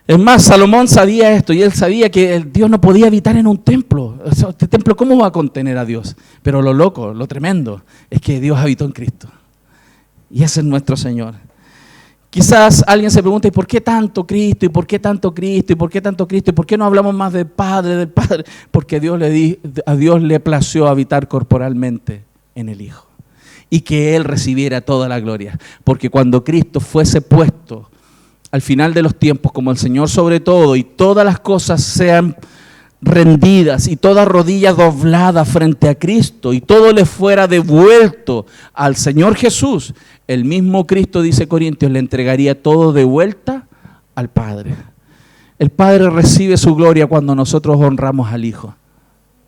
Es más, Salomón sabía esto y él sabía que Dios no podía habitar en un templo. Este templo, ¿cómo va a contener a Dios? Pero lo loco, lo tremendo, es que Dios habitó en Cristo. Y ese es nuestro Señor. Quizás alguien se pregunte, ¿y por qué tanto Cristo? ¿Y por qué tanto Cristo? ¿Y por qué tanto Cristo? ¿Y por qué no hablamos más del Padre? Porque a Dios le plació habitar corporalmente en el Hijo. Y que Él recibiera toda la gloria. Porque cuando Cristo fuese puesto al final de los tiempos como el Señor sobre todo, y todas las cosas sean rendidas y toda rodilla doblada frente a Cristo y todo le fuera devuelto al Señor Jesús, el mismo Cristo, dice Corintios, le entregaría todo de vuelta al Padre. El Padre recibe su gloria cuando nosotros honramos al Hijo.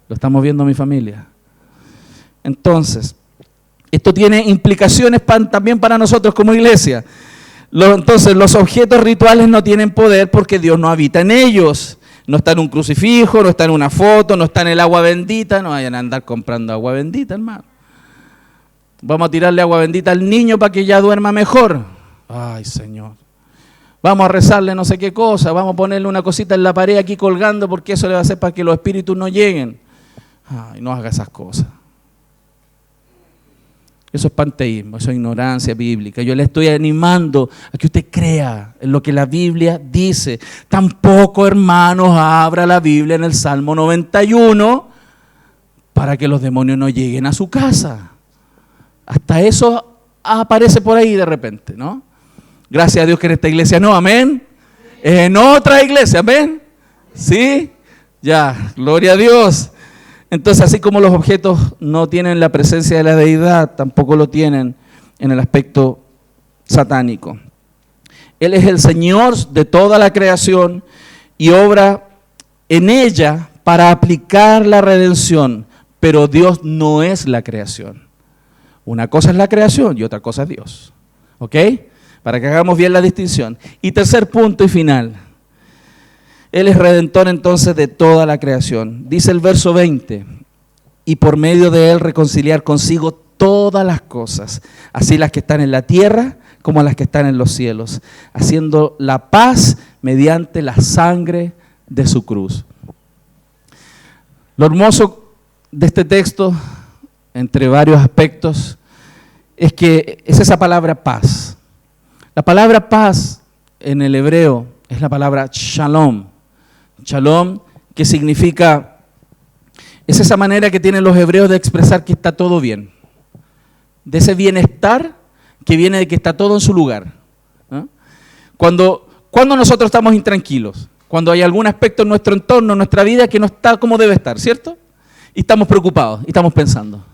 ¿Lo estamos viendo, mi familia? Entonces, esto tiene implicaciones también para nosotros como iglesia. Entonces, los objetos rituales no tienen poder porque Dios no habita en ellos. No está en un crucifijo, no está en una foto, no está en el agua bendita. No vayan a andar comprando agua bendita, hermano. Vamos a tirarle agua bendita al niño para que ya duerma mejor. Ay, Señor. Vamos a rezarle no sé qué cosa. Vamos a ponerle una cosita en la pared aquí colgando porque eso le va a hacer para que los espíritus no lleguen. Ay, no haga esas cosas. Eso es panteísmo, eso es ignorancia bíblica. Yo le estoy animando a que usted crea en lo que la Biblia dice. Tampoco, hermanos, abra la Biblia en el Salmo 91 para que los demonios no lleguen a su casa. Hasta eso aparece por ahí de repente, ¿no? Gracias a Dios que en esta iglesia no, amén. En otra iglesia, amén. ¿Sí? Ya, gloria a Dios. Entonces, así como los objetos no tienen la presencia de la deidad, tampoco lo tienen en el aspecto satánico. Él es el Señor de toda la creación y obra en ella para aplicar la redención, pero Dios no es la creación. Una cosa es la creación y otra cosa es Dios. ¿Ok? Para que hagamos bien la distinción. Y tercer punto y final. Él es redentor entonces de toda la creación. Dice el verso 20, y por medio de Él reconciliar consigo todas las cosas, así las que están en la tierra como las que están en los cielos, haciendo la paz mediante la sangre de su cruz. Lo hermoso de este texto, entre varios aspectos, es que es esa palabra paz. La palabra paz en el hebreo es la palabra shalom. Shalom, que significa, es esa manera que tienen los hebreos de expresar que está todo bien. De ese bienestar que viene de que está todo en su lugar. ¿No? Cuando nosotros estamos intranquilos, cuando hay algún aspecto en nuestro entorno, en nuestra vida que no está como debe estar, ¿cierto? Y estamos preocupados, y estamos pensando.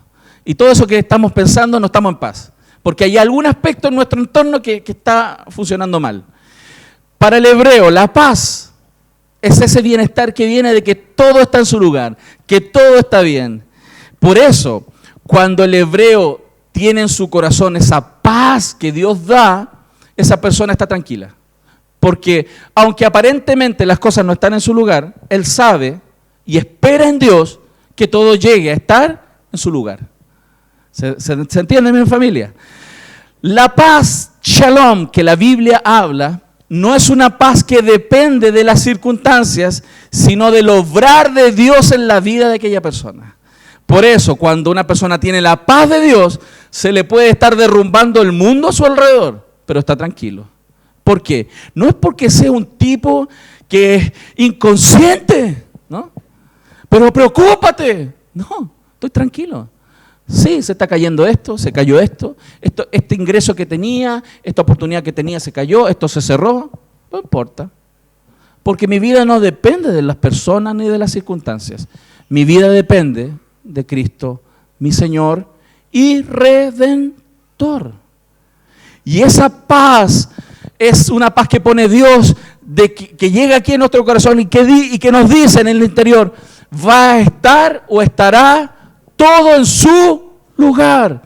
Y todo eso que estamos pensando no estamos en paz, porque hay algún aspecto en nuestro entorno que está funcionando mal. Para el hebreo, la paz es ese bienestar que viene de que todo está en su lugar, que todo está bien. Por eso, cuando el hebreo tiene en su corazón esa paz que Dios da, esa persona está tranquila. Porque aunque aparentemente las cosas no están en su lugar, él sabe y espera en Dios que todo llegue a estar en su lugar. ¿Se entiende, mi familia? La paz, shalom, que la Biblia habla, no es una paz que depende de las circunstancias, sino del obrar de Dios en la vida de aquella persona. Por eso, cuando una persona tiene la paz de Dios, se le puede estar derrumbando el mundo a su alrededor, pero está tranquilo. ¿Por qué? No es porque sea un tipo que es inconsciente, ¿no? Pero preocúpate. No, estoy tranquilo. Sí, se está cayendo esto, se cayó esto, este ingreso que tenía, esta oportunidad que tenía se cayó, esto se cerró. No importa. Porque mi vida no depende de las personas ni de las circunstancias. Mi vida depende de Cristo, mi Señor y Redentor. Y esa paz es una paz que pone Dios, que llega aquí en nuestro corazón y que nos dice en el interior, va a estar o estará todo en su lugar.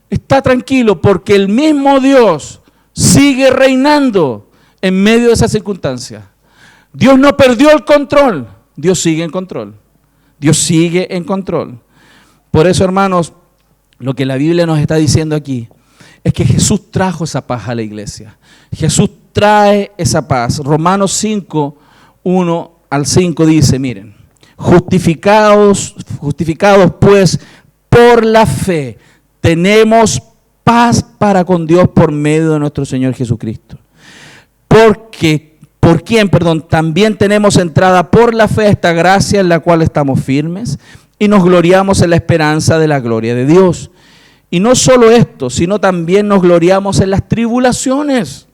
Está tranquilo porque el mismo Dios sigue reinando en medio de esas circunstancias. Dios no perdió el control, Dios sigue en control. Dios sigue en control. Por eso, hermanos, lo que la Biblia nos está diciendo aquí es que Jesús trajo esa paz a la iglesia. Jesús trae esa paz. Romanos 5, 1 al 5 dice, miren, justificados pues por la fe, tenemos paz para con Dios por medio de nuestro Señor Jesucristo. ¿Por quién? También tenemos entrada por la fe a esta gracia en la cual estamos firmes y nos gloriamos en la esperanza de la gloria de Dios. Y no solo esto, sino también nos gloriamos en las tribulaciones,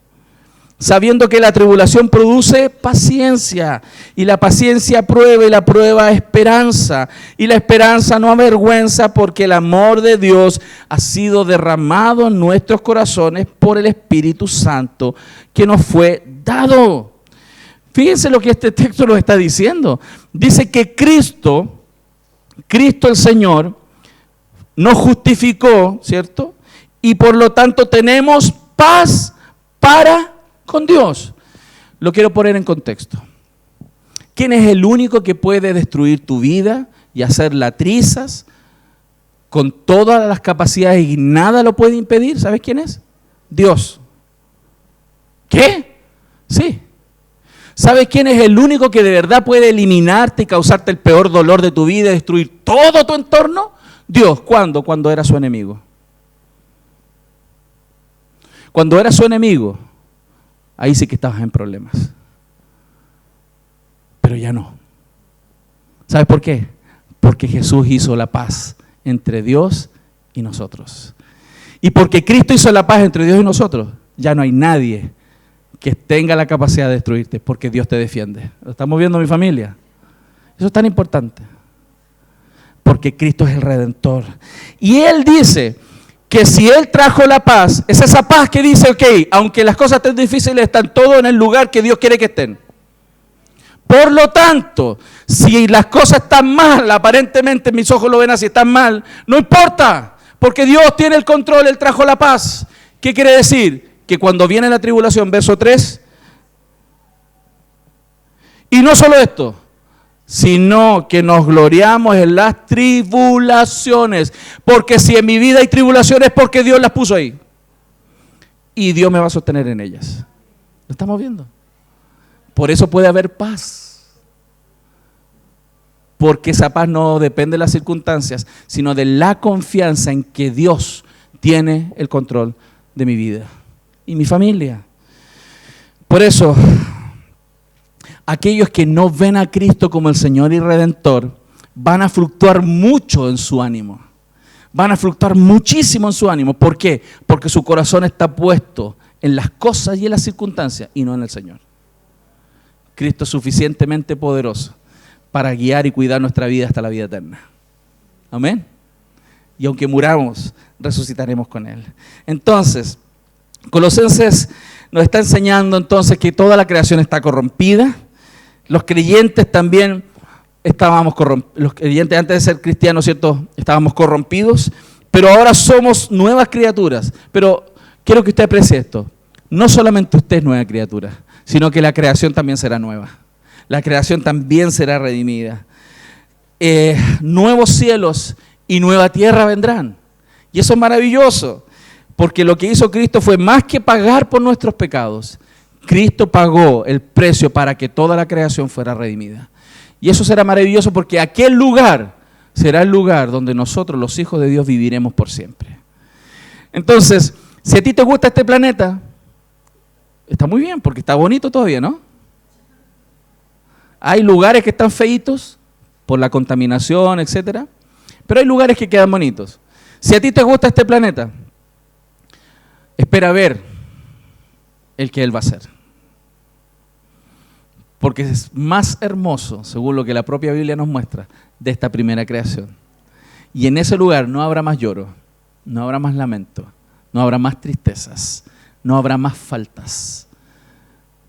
sabiendo que la tribulación produce paciencia, y la paciencia prueba, y la prueba esperanza, y la esperanza no avergüenza, porque el amor de Dios ha sido derramado en nuestros corazones por el Espíritu Santo que nos fue dado. Fíjense lo que este texto nos está diciendo. Dice que Cristo el Señor, nos justificó, ¿cierto? Y por lo tanto tenemos paz para con Dios. Lo quiero poner en contexto. ¿Quién es el único que puede destruir tu vida y hacerla trizas con todas las capacidades y nada lo puede impedir? ¿Sabes quién es? Dios. ¿Qué? Sí. ¿Sabes quién es el único que de verdad puede eliminarte y causarte el peor dolor de tu vida y destruir todo tu entorno? Dios. ¿Cuándo? Cuando era su enemigo. Cuando era su enemigo, ahí sí que estabas en problemas. Pero ya no. ¿Sabes por qué? Porque Jesús hizo la paz entre Dios y nosotros. Y porque Cristo hizo la paz entre Dios y nosotros, ya no hay nadie que tenga la capacidad de destruirte, porque Dios te defiende. ¿Lo estamos viendo, mi familia? Eso es tan importante. Porque Cristo es el Redentor. Y Él dice que si Él trajo la paz, es esa paz que dice, ok, aunque las cosas estén difíciles, están todos en el lugar que Dios quiere que estén. Por lo tanto, si las cosas están mal, aparentemente mis ojos lo ven así, están mal, no importa, porque Dios tiene el control, Él trajo la paz. ¿Qué quiere decir? Que cuando viene la tribulación, verso 3, y no solo esto, sino que nos gloriamos en las tribulaciones, porque si en mi vida hay tribulaciones es porque Dios las puso ahí, y Dios me va a sostener en ellas. ¿Lo estamos viendo? Por eso puede haber paz, porque esa paz no depende de las circunstancias, sino de la confianza en que Dios tiene el control de mi vida y mi familia. Por eso, aquellos que no ven a Cristo como el Señor y Redentor van a fluctuar mucho en su ánimo. Van a fluctuar muchísimo en su ánimo. ¿Por qué? Porque su corazón está puesto en las cosas y en las circunstancias y no en el Señor. Cristo es suficientemente poderoso para guiar y cuidar nuestra vida hasta la vida eterna. Amén. Y aunque muramos, resucitaremos con Él. Entonces, Colosenses nos está enseñando entonces que toda la creación está corrompida. Los creyentes también estábamos corrompidos. Los creyentes antes de ser cristianos, ¿cierto? Estábamos corrompidos, pero ahora somos nuevas criaturas. Pero quiero que usted aprecie esto. No solamente usted es nueva criatura, sino que la creación también será nueva. La creación también será redimida. nuevos cielos y nueva tierra vendrán. Y eso es maravilloso, porque lo que hizo Cristo fue más que pagar por nuestros pecados. Cristo pagó el precio para que toda la creación fuera redimida. Y eso será maravilloso porque aquel lugar será el lugar donde nosotros, los hijos de Dios, viviremos por siempre. Entonces, si a ti te gusta este planeta, está muy bien porque está bonito todavía, ¿no? Hay lugares que están feitos por la contaminación, etcétera, pero hay lugares que quedan bonitos. Si a ti te gusta este planeta, espera ver el que Él va a hacer. Porque es más hermoso, según lo que la propia Biblia nos muestra, de esta primera creación. Y en ese lugar no habrá más lloro, no habrá más lamento, no habrá más tristezas, no habrá más faltas,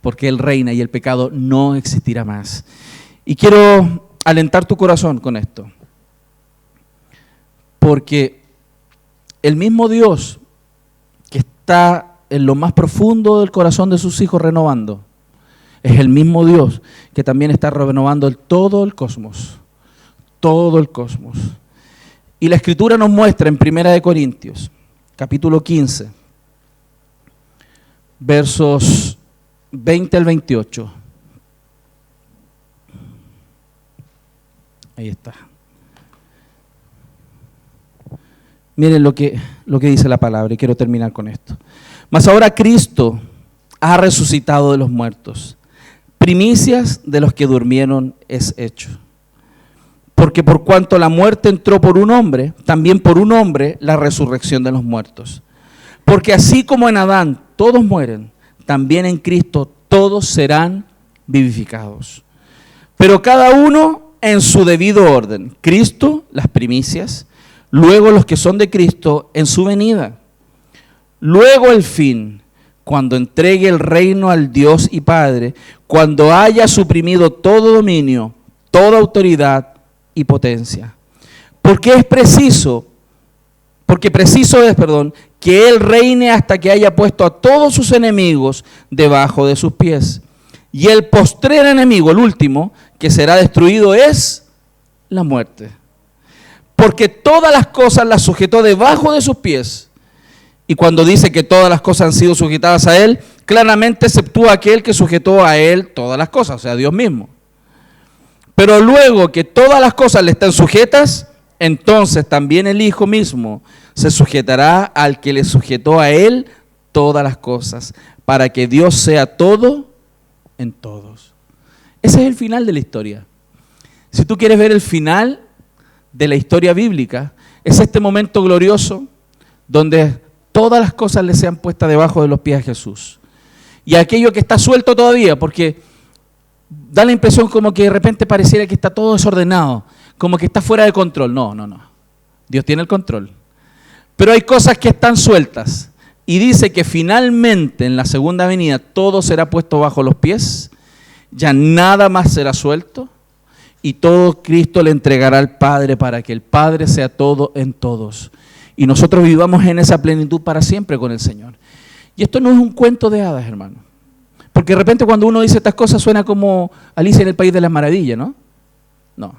porque Él reina y el pecado no existirá más. Y quiero alentar tu corazón con esto, porque el mismo Dios que está en lo más profundo del corazón de sus hijos renovando, es el mismo Dios que también está renovando todo el cosmos, todo el cosmos. Y la Escritura nos muestra en 1 Corintios, capítulo 15, versos 20 al 28. Ahí está. Miren lo que dice la palabra y quiero terminar con esto. Mas ahora Cristo ha resucitado de los muertos. Primicias de los que durmieron es hecho. Porque por cuanto la muerte entró por un hombre, también por un hombre la resurrección de los muertos. Porque así como en Adán todos mueren, también en Cristo todos serán vivificados. Pero cada uno en su debido orden. Cristo, las primicias, luego los que son de Cristo en su venida. Luego el fin, cuando entregue el reino al Dios y Padre, cuando haya suprimido todo dominio, toda autoridad y potencia. Porque preciso es, que Él reine hasta que haya puesto a todos sus enemigos debajo de sus pies. Y el postrer enemigo, el último, que será destruido es la muerte. Porque todas las cosas las sujetó debajo de sus pies. Y cuando dice que todas las cosas han sido sujetadas a Él, claramente exceptúa aquel que sujetó a Él todas las cosas, o sea, Dios mismo. Pero luego que todas las cosas le están sujetas, entonces también el Hijo mismo se sujetará al que le sujetó a Él todas las cosas, para que Dios sea todo en todos. Ese es el final de la historia. Si tú quieres ver el final de la historia bíblica, es este momento glorioso donde todas las cosas le sean puestas debajo de los pies de Jesús. Y aquello que está suelto todavía, porque da la impresión como que de repente pareciera que está todo desordenado, como que está fuera de control. No. Dios tiene el control. Pero hay cosas que están sueltas. Y dice que finalmente en la segunda venida todo será puesto bajo los pies, ya nada más será suelto, y todo Cristo le entregará al Padre para que el Padre sea todo en todos. Y nosotros vivamos en esa plenitud para siempre con el Señor. Y esto no es un cuento de hadas, hermano. Porque de repente cuando uno dice estas cosas suena como Alicia en el País de las Maravillas, ¿no? No.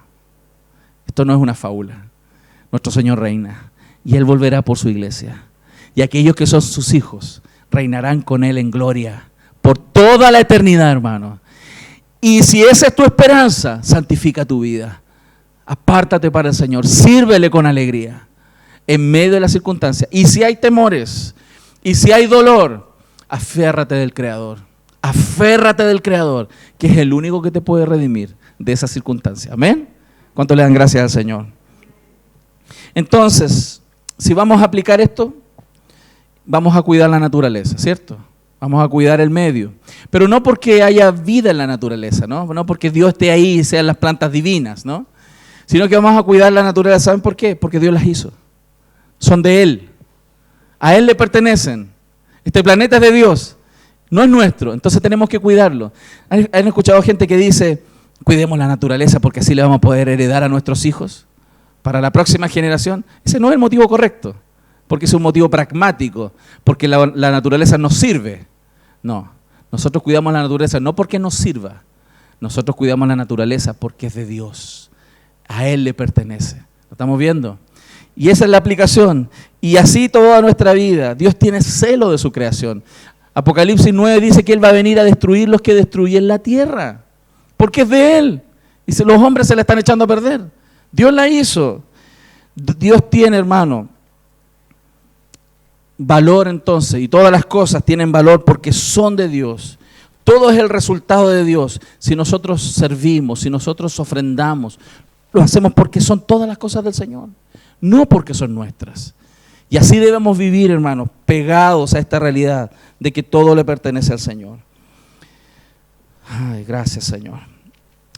Esto no es una fábula. Nuestro Señor reina. Y Él volverá por su iglesia. Y aquellos que son sus hijos reinarán con Él en gloria por toda la eternidad, hermano. Y si esa es tu esperanza, santifica tu vida. Apártate para el Señor. Sírvele con alegría en medio de las circunstancias. Y si hay temores, y si hay dolor, aférrate del Creador. Aférrate del Creador, que es el único que te puede redimir de esas circunstancias. ¿Amén? ¿Cuánto le dan gracias al Señor? Entonces, si vamos a aplicar esto, vamos a cuidar la naturaleza, ¿cierto? Vamos a cuidar el medio. Pero no porque haya vida en la naturaleza, ¿no? No porque Dios esté ahí y sean las plantas divinas, ¿no? Sino que vamos a cuidar la naturaleza. ¿Saben por qué? Porque Dios las hizo. Son de Él. A Él le pertenecen. Este planeta es de Dios. No es nuestro. Entonces tenemos que cuidarlo. ¿Han escuchado gente que dice, cuidemos la naturaleza porque así le vamos a poder heredar a nuestros hijos para la próxima generación? Ese no es el motivo correcto. Porque es un motivo pragmático. Porque la naturaleza nos sirve. No. Nosotros cuidamos la naturaleza no porque nos sirva. Nosotros cuidamos la naturaleza porque es de Dios. a Él le pertenece. ¿Lo estamos viendo? Y esa es la aplicación. Y así toda nuestra vida. Dios tiene celo de su creación. Apocalipsis 9 dice que Él va a venir a destruir los que destruyen la tierra. Porque es de Él. Y los hombres se la están echando a perder. Dios la hizo. Dios tiene, hermano, valor entonces. Y todas las cosas tienen valor porque son de Dios. Todo es el resultado de Dios. Si nosotros servimos, si nosotros ofrendamos, lo hacemos porque son todas las cosas del Señor. No porque son nuestras. Y así debemos vivir, hermanos, pegados a esta realidad de que todo le pertenece al Señor. Ay, gracias, Señor.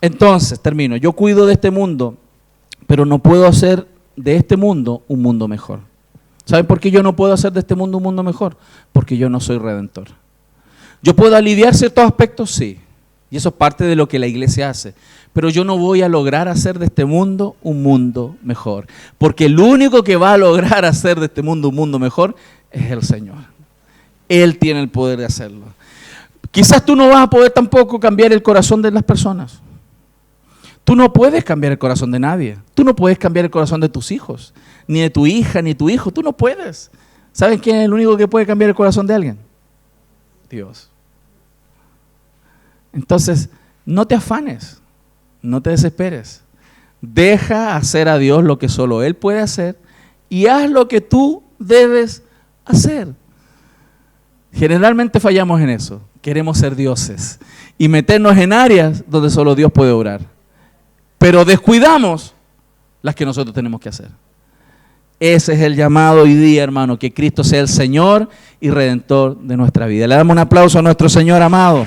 Entonces, termino. Yo cuido de este mundo, pero no puedo hacer de este mundo un mundo mejor. ¿Saben por qué yo no puedo hacer de este mundo un mundo mejor? Porque yo no soy redentor. ¿Yo puedo aliviar ciertos aspectos? Sí. Y eso es parte de lo que la iglesia hace. Pero yo no voy a lograr hacer de este mundo un mundo mejor. Porque el único que va a lograr hacer de este mundo un mundo mejor es el Señor. Él tiene el poder de hacerlo. Quizás tú no vas a poder tampoco cambiar el corazón de las personas. Tú no puedes cambiar el corazón de nadie. Tú no puedes cambiar el corazón de tus hijos, ni de tu hija, ni de tu hijo. Tú no puedes. ¿Sabes quién es el único que puede cambiar el corazón de alguien? Dios. Entonces, no te afanes, no te desesperes. Deja hacer a Dios lo que solo Él puede hacer y haz lo que tú debes hacer. Generalmente fallamos en eso. Queremos ser dioses y meternos en áreas donde solo Dios puede obrar. Pero descuidamos las que nosotros tenemos que hacer. Ese es el llamado hoy día, hermano, que Cristo sea el Señor y Redentor de nuestra vida. Le damos un aplauso a nuestro Señor amado.